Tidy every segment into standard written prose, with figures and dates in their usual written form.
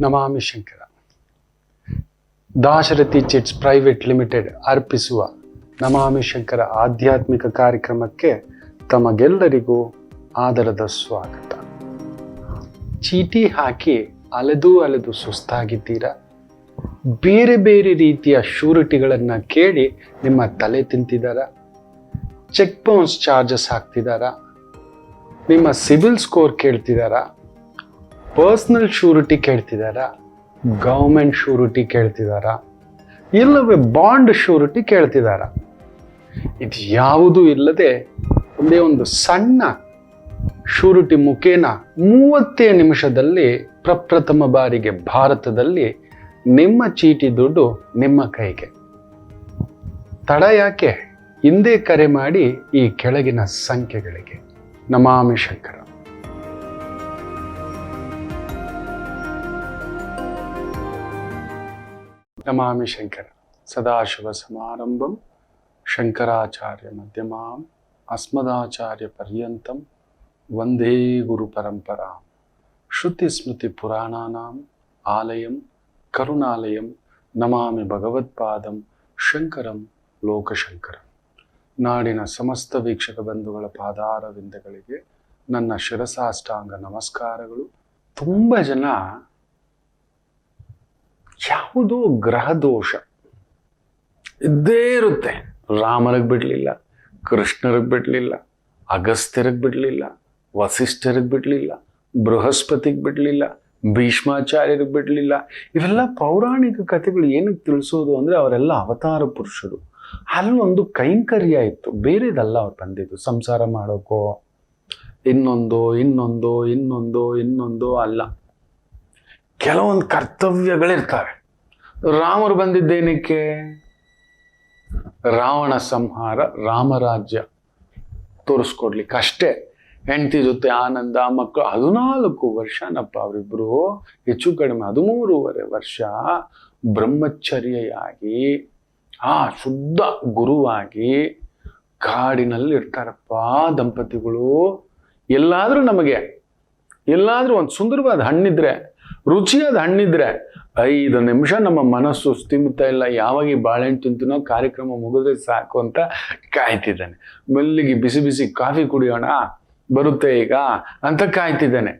ನಮಾಮಿ Shankara. Dasharathi chits private limited ಅರ್ಪಿಸುವ ನಮಾಮಿ ಶಂಕರ ಆಧ್ಯಾತ್ಮಿಕ ಕಾರ್ಯಕ್ರಮಕ್ಕೆ ತಮಗೆಲ್ಲರಿಗೂ ಆದರದ ಸ್ವಾಗತ. ಚೀಟಿ ಹಾಕಿ ಅಲೆದು ಸುಸ್ತಾಗಿದ್ದೀರಾ? ಬೇರೆ ಬೇರೆ ರೀತಿಯ ಶ್ಯೂರಿಟಿಗಳನ್ನು ಕೇಳಿ ನಿಮ್ಮ ತಲೆ ತಿಂತಿದ್ದಾರ? ಚೆಕ್ ಬೌನ್ಸ್ ಚಾರ್ಜಸ್ ಹಾಕ್ತಿದ್ದಾರಾ? ನಿಮ್ಮ ಸಿವಿಲ್ ಸ್ಕೋರ್ ಕೇಳ್ತಿದ್ದಾರಾ? ಪರ್ಸನಲ್ ಶ್ಯೂರಿಟಿ ಕೇಳ್ತಿದ್ದಾರಾ? ಗೌರ್ಮೆಂಟ್ ಶ್ಯೂರಿಟಿ ಕೇಳ್ತಿದ್ದಾರಾ? ಇಲ್ಲವೇ ಬಾಂಡ್ ಶ್ಯೂರಿಟಿ ಕೇಳ್ತಿದ್ದಾರಾ? ಇದು ಯಾವುದೂ ಇಲ್ಲದೆ ಒಂದೇ ಒಂದು ಸಣ್ಣ ಶ್ಯೂರಿಟಿ ಮುಖೇನ 30 ನಿಮಿಷದಲ್ಲಿ ಪ್ರಪ್ರಥಮ ಬಾರಿಗೆ ಭಾರತದಲ್ಲಿ ನಿಮ್ಮ ಚೀಟಿ ದುಡ್ಡು ನಿಮ್ಮ ಕೈಗೆ. ತಡ ಯಾಕೆ? ಹಿಂದೆ ಕರೆ ಮಾಡಿ ಈ ಕೆಳಗಿನ ಸಂಖ್ಯೆಗಳಿಗೆ. ನಮಾಮಿ ಶಂಕರ. ನಮಾಮಿ ಶಂಕರ. ಸದಾಶಿವ ಸಮಾರಂಭಂ ಶಂಕರಾಚಾರ್ಯ ಮಧ್ಯಮಾಂ ಅಸ್ಮದಾಚಾರ್ಯ ಪರ್ಯಂತಂ ವಂದೇ ಗುರು ಪರಂಪರಾಂ. ಶ್ರುತಿ ಸ್ಮೃತಿ ಪುರಾಣಾನಾಂ ಆಲಯಂ ಕರುಣಾಲಯಂ ನಮಾಮಿ ಭಗವತ್ಪಾದಂ ಶಂಕರಂ ಲೋಕಶಂಕರಂ. ನಾಡಿನ ಸಮಸ್ತ ವೀಕ್ಷಕ ಬಂಧುಗಳ ಪಾದಾರವಿಂದಗಳಿಗೆ ನನ್ನ ಶಿರಸಾಷ್ಟಾಂಗ ನಮಸ್ಕಾರಗಳು. ತುಂಬ ಜನ ಯಾವುದೋ ಗ್ರಹ ದೋಷ ಇದ್ದೇ ಇರುತ್ತೆ. ರಾಮನಿಗೆ ಬಿಡಲಿಲ್ಲ, ಕೃಷ್ಣರಿಗೆ ಬಿಡಲಿಲ್ಲ, ಅಗಸ್ತ್ಯರಿಗೆ ಬಿಡಲಿಲ್ಲ, ವಸಿಷ್ಠರಿಗೆ ಬಿಡಲಿಲ್ಲ, ಬೃಹಸ್ಪತಿಗೆ ಬಿಡಲಿಲ್ಲ, ಭೀಷ್ಮಾಚಾರ್ಯರಿಗೆ ಬಿಡಲಿಲ್ಲ. ಇವೆಲ್ಲ ಪೌರಾಣಿಕ ಕಥೆಗಳು ಏನಕ್ಕೆ ತಿಳಿಸೋದು ಅಂದರೆ ಅವರೆಲ್ಲ ಅವತಾರ ಪುರುಷರು. ಅಲ್ಲೊಂದು ಕೈಂಕರ್ಯ ಇತ್ತು, ಬೇರೆದಲ್ಲ ಅವ್ರು ಬಂದಿದ್ದು. ಸಂಸಾರ ಮಾಡೋಕ್ಕೋ ಇನ್ನೊಂದೋ ಅಲ್ಲ. ಕೆಲವೊಂದು ಕರ್ತವ್ಯಗಳಿರ್ತವೆ. ರಾಮರು ಬಂದಿದ್ದೇನಕ್ಕೆ? ರಾವಣ ಸಂಹಾರ, ರಾಮರಾಜ್ಯ ತೋರಿಸ್ಕೊಡ್ಲಿಕ್ಕೆ ಅಷ್ಟೇ. ಹೆಂಡತಿ ಜೊತೆ ಆನಂದ, ಮಕ್ಕಳು. 14 ವರ್ಷನಪ್ಪ ಅವರಿಬ್ರು, ಹೆಚ್ಚು ಕಡಿಮೆ 13.5 ವರ್ಷ ಬ್ರಹ್ಮಚರ್ಯೆಯಾಗಿ ಶುದ್ಧ ಗುರುವಾಗಿ ಕಾಡಿನಲ್ಲಿ ಇರ್ತಾರಪ್ಪ ದಂಪತಿಗಳು. ಎಲ್ಲಾದ್ರೂ ಒಂದು ಸುಂದರವಾದ ಹಣ್ಣಿದ್ರೆ, ರುಚಿಯಾದ ಹಣ್ಣಿದ್ರೆ 5 ನಿಮಿಷ ನಮ್ಮ ಮನಸ್ಸು ಸ್ಥಿಮಿತ ಇಲ್ಲ. ಯಾವಾಗ ಈ ಬಾಳೆಹಣ್ಣು ತಿಂತೀನೋ ಕಾರ್ಯಕ್ರಮ ಮುಗಿದ್ರೆ ಸಾಕು ಅಂತ ಕಾಯ್ತಿದ್ದಾನೆ. ಮೆಲ್ಲಿಗೆ ಬಿಸಿ ಬಿಸಿ ಕಾಫಿ ಕುಡಿಯೋಣ ಬರುತ್ತೆ ಈಗ ಅಂತ ಕಾಯ್ತಿದ್ದಾನೆ.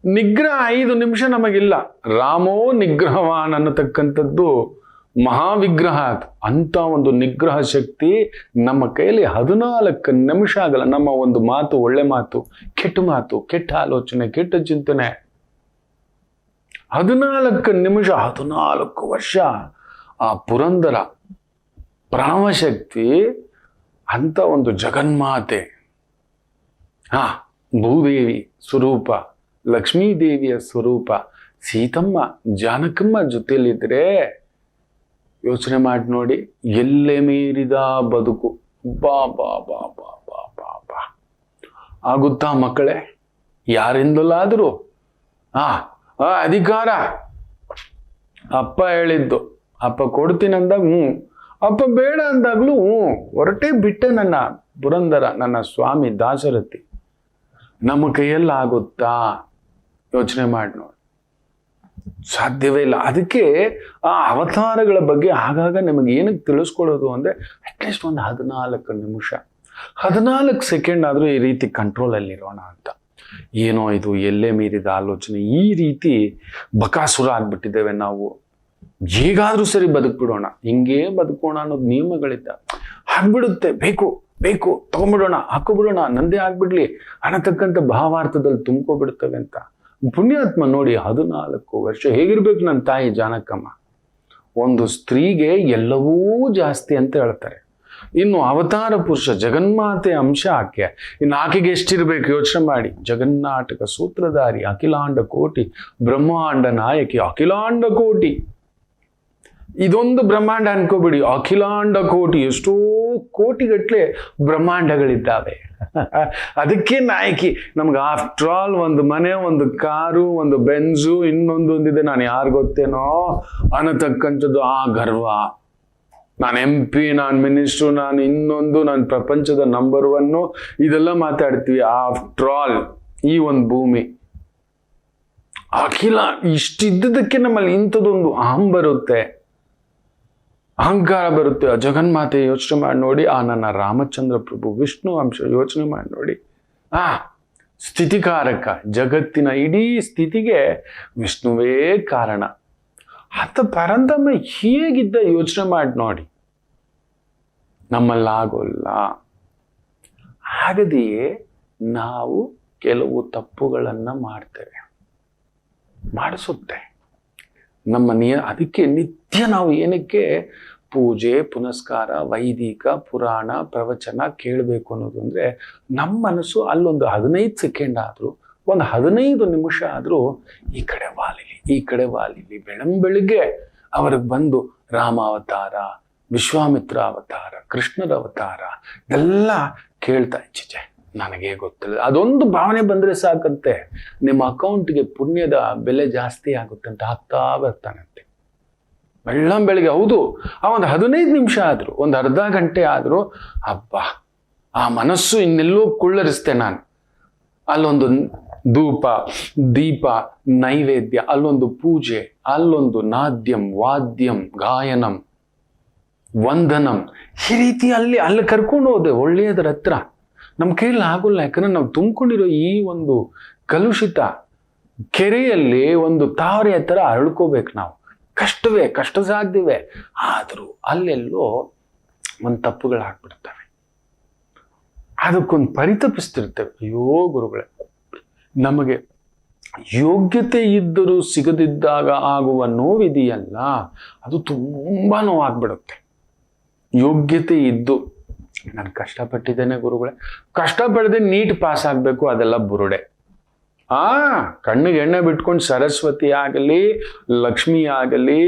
ನಿಗ್ರಹ 5 ನಿಮಿಷ ನಮಗಿಲ್ಲ. ರಾಮೋ ನಿಗ್ರಹವಾನ್ ಅನ್ನತಕ್ಕಂಥದ್ದು ಮಹಾವಿಗ್ರಹ. ಅಂತ ಒಂದು ನಿಗ್ರಹ ಶಕ್ತಿ ನಮ್ಮ ಕೈಯಲ್ಲಿ 14 ನಿಮಿಷ ಆಗಲ್ಲ. ನಮ್ಮ ಒಂದು ಮಾತು, ಒಳ್ಳೆ ಮಾತು, ಕೆಟ್ಟ ಆಲೋಚನೆ, ಕೆಟ್ಟ ಚಿಂತನೆ, 14 ನಿಮಿಷ 14 ವರ್ಷ ಆ ಪುರಂದರ ಪ್ರಾಣಶಕ್ತಿ ಅಂತ ಒಂದು ಜಗನ್ಮಾತೆ, ಭೂದೇವಿ ಸ್ವರೂಪ, ಲಕ್ಷ್ಮೀದೇವಿಯ ಸ್ವರೂಪ ಸೀತಮ್ಮ, ಜಾನಕಮ್ಮ ಜೊತೆಯಲ್ಲಿದ್ರೆ ಯೋಚನೆ ಮಾಡಿ ನೋಡಿ, ಎಲ್ಲೆ ಮೀರಿದ ಬದುಕು. ಬಾ ಬಾ ಬಾ ಬಾ ಬಾ ಬಾ ಬಾ ಆಗುತ್ತಾ ಮಕ್ಕಳೇ? ಯಾರಿಂದಲಾದರೂ ಅಧಿಕಾರ. ಅಪ್ಪ ಹೇಳಿದ್ದು, ಅಪ್ಪ ಕೊಡ್ತೀನಂದಾಗ ಅಪ್ಪ ಬೇಡ ಅಂದಾಗ್ಲೂ ಹೊರಟೇ ಬಿಟ್ಟೆ ನನ್ನ ಪುರಂದರ, ನನ್ನ ಸ್ವಾಮಿ ದಾಶರಥಿ. ನಮ್ಮ ಕೈಯಲ್ಲಿ ಆಗುತ್ತಾ? ಯೋಚನೆ ಮಾಡಿ ನೋಡಿ, ಸಾಧ್ಯವೇ ಇಲ್ಲ. ಅದಕ್ಕೆ ಆ ಅವತಾರಗಳ ಬಗ್ಗೆ ಆಗಾಗ ನಿಮಗೆ ಏನಕ್ಕೆ ತಿಳಿಸ್ಕೊಳ್ಳೋದು ಅಂದರೆ, ಅಟ್ಲೀಸ್ಟ್ ಒಂದು 14 ನಿಮಿಷ 14 ಸೆಕೆಂಡ್ ಆದರೂ ಈ ರೀತಿ ಕಂಟ್ರೋಲಲ್ಲಿರೋಣ ಅಂತ. ಏನೋ ಇದು ಎಲ್ಲೇ ಮೀರಿದ ಆಲೋಚನೆ, ಈ ರೀತಿ ಬಕಾಸುರ ಆಗ್ಬಿಟ್ಟಿದ್ದೇವೆ ನಾವು. ಹೇಗಾದ್ರೂ ಸರಿ ಬದುಕ್ಬಿಡೋಣ, ಹಿಂಗೇ ಬದುಕೋಣ ಅನ್ನೋದು ನಿಯಮಗಳಿದ್ದ ಆಗ್ಬಿಡುತ್ತೆ. ಬೇಕು ತಗೊಂಡ್ಬಿಡೋಣ, ಹಾಕೋಬಿಡೋಣ, ನಂದೇ ಆಗ್ಬಿಡ್ಲಿ ಅನ್ನತಕ್ಕಂಥ ಭಾವಾರ್ಥದಲ್ಲಿ ತುಂಬ್ಕೊಬಿಡ್ತವೆ ಅಂತ. ಪುಣ್ಯಾತ್ಮ ನೋಡಿ, 14 ವರ್ಷ ಹೇಗಿರ್ಬೇಕು ನನ್ನ ತಾಯಿ ಜಾನಕಮ್ಮ. ಒಂದು ಸ್ತ್ರೀಗೆ ಎಲ್ಲವೂ ಜಾಸ್ತಿ ಅಂತ ಹೇಳ್ತಾರೆ. ಇನ್ನು ಅವತಾರ ಪುರುಷ ಜಗನ್ಮಾತೆ ಅಂಶ ಆಕೆ, ಇನ್ನು ಆಕೆಗೆ ಎಷ್ಟಿರ್ಬೇಕು ಯೋಚನೆ ಮಾಡಿ. ಜಗನ್ನಾಟಕ ಸೂತ್ರಧಾರಿ, ಅಖಿಲಾಂಡ ಕೋಟಿ ಬ್ರಹ್ಮಾಂಡ ನಾಯಕಿ, ಅಖಿಲಾಂಡ ಕೋಟಿ. ಇದೊಂದು ಬ್ರಹ್ಮಾಂಡ ಅನ್ಕೋಬಿಡಿ, ಅಖಿಲಾಂಡ ಕೋಟಿ, ಎಷ್ಟೋ ಕೋಟಿಗಟ್ಲೆ ಬ್ರಹ್ಮಾಂಡಗಳಿದ್ದಾವೆ. ಅದಕ್ಕೆ ನಾಯಕಿ. ನಮ್ಗೆ ಆಫ್ಟರ್ ಆಲ್ ಒಂದು ಮನೆ, ಒಂದು ಕಾರು, ಒಂದು ಬೆಂಜು, ಇನ್ನೊಂದಿದೆ, ನಾನು ಯಾರು ಗೊತ್ತೇನೋ ಅನ್ನತಕ್ಕಂಥದ್ದು ಆ ಗರ್ವ. ನಾನು MP, ನಾನು ಮಿನಿಸ್ಟ್ರು, ನಾನು ಪ್ರಪಂಚದ ನಂಬರ್ 1 ಇದೆಲ್ಲ ಮಾತಾಡ್ತೀವಿ. ಆಫ್ಟರ್ ಆಲ್ ಈ ಒಂದು ಭೂಮಿ ಅಖಿಲ ಇಷ್ಟಿದ್ದದಕ್ಕೆ ನಮ್ಮಲ್ಲಿ ಇಂಥದ್ದೊಂದು ಅಹಂ ಬರುತ್ತೆ, ಅಹಂಕಾರ ಬರುತ್ತೆ. ಆ ಜಗನ್ಮಾತೆ ಯೋಚನೆ ಮಾಡಿ ನೋಡಿ, ಆ ನನ್ನ ರಾಮಚಂದ್ರ ಪ್ರಭು ವಿಷ್ಣು ಅಂಶ ಯೋಚನೆ ಮಾಡಿ ನೋಡಿ. ಸ್ಥಿತಿಕಾರಕ, ಜಗತ್ತಿನ ಇಡೀ ಸ್ಥಿತಿಗೆ ವಿಷ್ಣುವೇ ಕಾರಣ. ಆತ ಪರಂತಮ್ಮ ಹೇಗಿದ್ದ ಯೋಚನೆ ಮಾಡಿ ನೋಡಿ. ನಮ್ಮಲ್ಲಾಗೋಲ್ಲ. ಆಗದೆಯೇ ನಾವು ಕೆಲವು ತಪ್ಪುಗಳನ್ನ ಮಾಡ್ತೇವೆ, ಮಾಡಿಸುತ್ತೆ ನಮ್ಮ ಅದಕ್ಕೆ ನಿತ್ಯ ನಾವು ಏನಕ್ಕೆ ಪೂಜೆ ಪುನಸ್ಕಾರ, ವೈದಿಕ ಪುರಾಣ ಪ್ರವಚನ ಕೇಳಬೇಕು ಅನ್ನೋದು ಅಂದರೆ, ನಮ್ಮ ಮನಸ್ಸು ಅಲ್ಲೊಂದು 15 ಸೆಕೆಂಡ್ ಆದರೂ, ಒಂದು 15 ನಿಮಿಷ ಆದರೂ ಈ ಕಡೆ ವಾಲಿಲಿ, ಈ ಕಡೆ ವಾಲಿಲಿ. ಬೆಳಗ್ಗೆ ಅವ್ರಿಗೆ ಬಂದು ರಾಮಾವತಾರ, ವಿಶ್ವಾಮಿತ್ರ ಅವತಾರ, ಕೃಷ್ಣರ ಅವತಾರ ಎಲ್ಲ ಕೇಳ್ತಾ ಇಚ್ಚಿಚೆ ನನಗೆ ಗೊತ್ತಿಲ್ಲ. ಅದೊಂದು ಭಾವನೆ ಬಂದರೆ ಸಾಕಂತೆ ನಿಮ್ಮ ಅಕೌಂಟ್ಗೆ ಪುಣ್ಯದ ಬೆಲೆ ಜಾಸ್ತಿ ಆಗುತ್ತೆ ಅಂತ ಹಾಕ್ತಾ ಬರ್ತಾನಂತೆ. ಬೆಳಗ್ಗೆ ಹೌದು, ಆ ಒಂದು 15 ನಿಮಿಷ ಆದರೂ, ಒಂದು ಅರ್ಧ ಗಂಟೆ ಆದರೂ, ಹಬ್ಬ ಆ ಮನಸ್ಸು ಇನ್ನೆಲ್ಲೋ ಕುಳ್ಳರಿಸ್ತೆ ನಾನು. ಅಲ್ಲೊಂದು ಧೂಪ ದೀಪ ನೈವೇದ್ಯ, ಅಲ್ಲೊಂದು ಪೂಜೆ, ಅಲ್ಲೊಂದು ನಾದ್ಯಂ ವಾದ್ಯಂ ಗಾಯನಂ ವಂದನಂ, ಈ ರೀತಿ ಅಲ್ಲಿ ಕರ್ಕೊಂಡು ಹೋದೆ ಒಳ್ಳೆಯದರ ಹತ್ರ. ನಮ್ಮ ಕೈಯಲ್ಲಿ ಆಗೋಲ್ಲ, ಯಾಕಂದ್ರೆ ನಾವು ತುಂಬಿಕೊಂಡಿರೋ ಈ ಒಂದು ಕಲುಷಿತ ಕೆರೆಯಲ್ಲಿ ಒಂದು ತಾವರೆ ಹತ್ರ ಅರಳ್ಕೋಬೇಕು ನಾವು. ಕಷ್ಟವೇ, ಕಷ್ಟ ಸಾಧ್ಯವೇ, ಆದರೂ ಅಲ್ಲೆಲ್ಲೋ ಒಂದು ತಪ್ಪುಗಳಾಗ್ಬಿಡ್ತವೆ. ಅದಕ್ಕೊಂದು ಪರಿತಪಿಸ್ತಿರ್ತೇವೆ. ಅಯ್ಯೋ ಗುರುಗಳೇ, ನಮಗೆ ಯೋಗ್ಯತೆ ಇದ್ದರೂ ಸಿಗದಿದ್ದಾಗ ಆಗುವ ನೋವಿದೆಯಲ್ಲ, ಅದು ತುಂಬ ನೋವಾಗ್ಬಿಡುತ್ತೆ. ಯೋಗ್ಯತೆ ಇದ್ದು ನಾನು ಕಷ್ಟಪಟ್ಟಿದ್ದೇನೆ ಗುರುಗಳೇ, ಕಷ್ಟಪಡದೆ ನೀಟ್ ಪಾಸ್ ಆಗಬೇಕು, ಅದೆಲ್ಲ ಬುರುಡೆ. ಕಣ್ಣಿಗೆ ಎಣ್ಣೆ ಬಿಟ್ಕೊಂಡು ಸರಸ್ವತಿ ಆಗಲಿ, ಲಕ್ಷ್ಮಿ ಆಗಲಿ,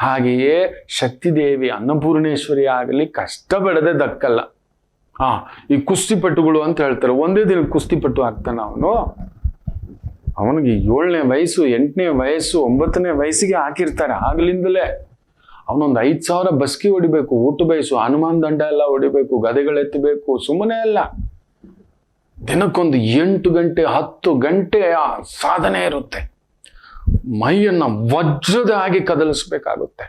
ಹಾಗೆಯೇ ಶಕ್ತಿದೇವಿ ಅನ್ನಪೂರ್ಣೇಶ್ವರಿ ಆಗಲಿ ಕಷ್ಟಪಡದೆ ದಕ್ಕಲ್ಲ. ಈ ಕುಸ್ತಿಪಟುಗಳು ಅಂತ ಹೇಳ್ತಾರೆ, ಒಂದೇ ದಿನ ಕುಸ್ತಿಪಟು ಆಗ್ತಾನ ಅವನಿಗೆ 7ನೇ ವಯಸ್ಸು 8ನೇ ವಯಸ್ಸು 9ನೇ ವಯಸ್ಸಿಗೆ ಹಾಕಿರ್ತಾರೆ. ಆಗ್ಲಿಂದಲೇ ಅವನೊಂದು 5,000 ಬಸ್ಕಿ ಹೊಡಿಬೇಕು, ಊಟ ಬಯಸು, ಹನುಮಾನ್ ದಂಡ ಎಲ್ಲ ಹೊಡಿಬೇಕು, ಗದೆಗಳೆತ್ತಬೇಕು, ಸುಮ್ಮನೆ ಅಲ್ಲ. ದಿನಕ್ಕೊಂದು 8 ಗಂಟೆ 10 ಗಂಟೆ ಸಾಧನೆ ಇರುತ್ತೆ. ಮೈಯನ್ನ ವಜ್ರದ ಹಾಗೆ ಕದಲಿಸ್ಬೇಕಾಗುತ್ತೆ.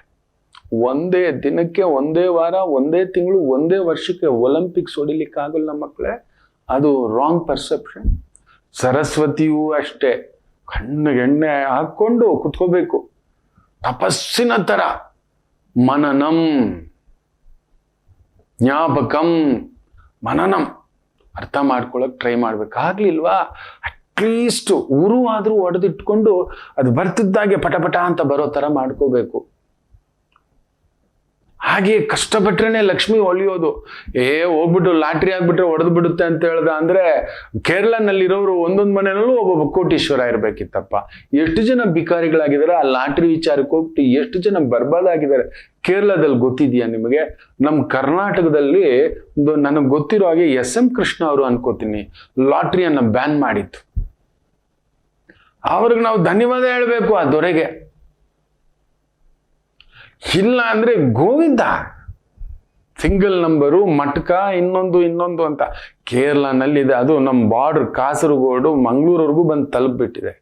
ಒಂದೇ ದಿನಕ್ಕೆ, ಒಂದೇ ವಾರ, ಒಂದೇ ತಿಂಗಳು, ಒಂದೇ ವರ್ಷಕ್ಕೆ ಒಲಿಂಪಿಕ್ಸ್ ಹೊಡಿಲಿಕ್ಕಾಗಲ್ಲ ಮಕ್ಕಳೇ. ಅದು ರಾಂಗ್ ಪರ್ಸೆಪ್ಷನ್. ಸರಸ್ವತಿಯೂ ಅಷ್ಟೇ, ಕಣ್ಣಿಗೆ ಎಣ್ಣೆ ಹಾಕೊಂಡು ಕುತ್ಕೋಬೇಕು, ತಪಸ್ಸಿನ ತರ. ಮನನಂ ಜ್ಞಾಪಕಂ ಮನನಂ ಅರ್ಥ ಮಾಡ್ಕೊಳಕ್ ಟ್ರೈ ಮಾಡ್ಬೇಕಾಗ್ಲಿಲ್ವಾ? ಅಟ್ಲೀಸ್ಟ್ ಉರು ಆದ್ರೂ ಹೊಡೆದಿಟ್ಕೊಂಡು ಅದು ಬರ್ತಿದ್ದಾಗೆ ಪಟಪಟ ಅಂತ ಬರೋ ತರ ಮಾಡ್ಕೋಬೇಕು. ಹಾಗೆ ಕಷ್ಟಪಟ್ರೇನೆ ಲಕ್ಷ್ಮಿ ಒಲಿಯೋದು. ಹೋಗ್ಬಿಟ್ಟು ಲಾಟ್ರಿ ಆಗ್ಬಿಟ್ರೆ ಹೊಡೆದು ಬಿಡುತ್ತೆ ಅಂತ ಹೇಳ್ದ ಅಂದ್ರೆ, ಕೇರಳನಲ್ಲಿರೋರು ಒಂದೊಂದು ಮನೆಯಲ್ಲೂ ಒಬ್ಬೊಬ್ಬ ಕೋಟೀಶ್ವರ ಇರ್ಬೇಕಿತ್ತಪ್ಪ. ಎಷ್ಟು ಜನ ಭಿಕಾರಿಗಳಾಗಿದ್ದಾರೆ ಆ ಲಾಟ್ರಿ ವಿಚಾರಕ್ಕೆ ಹೋಗ್ಬಿಟ್ಟು, ಎಷ್ಟು ಜನ ಬರ್ಬಾದಾಗಿದ್ದಾರೆ ಕೇರಳದಲ್ಲಿ ಗೊತ್ತಿದೆಯಾ ನಿಮಗೆ? ನಮ್ಮ ಕರ್ನಾಟಕದಲ್ಲಿ ನನಗೆ ಗೊತ್ತಿರೋ ಹಾಗೆ SM ಕೃಷ್ಣ ಅವರು ಅನ್ಕೋತೀನಿ ಲಾಟ್ರಿಯನ್ನ ಬ್ಯಾನ್ ಮಾಡಿತ್ತು. ಅವ್ರಿಗೆ ನಾವು ಧನ್ಯವಾದ ಹೇಳ್ಬೇಕು ಆ ದೊರೆಗೆ. ಇಲ್ಲ ಅಂದ್ರೆ ಗೋವಿಂದ, ಸಿಂಗಲ್ ನಂಬರು, ಮಟ್ಕ, ಇನ್ನೊಂದು ಅಂತ ಕೇರಳನಲ್ಲಿದೆ. ಅದು ನಮ್ಮ ಬಾರ್ಡರ್ ಕಾಸರಗೋಡು ಮಂಗಳೂರವರೆಗೂ ಬಂದು ತಲುಪಿಬಿಟ್ಟಿದೆ.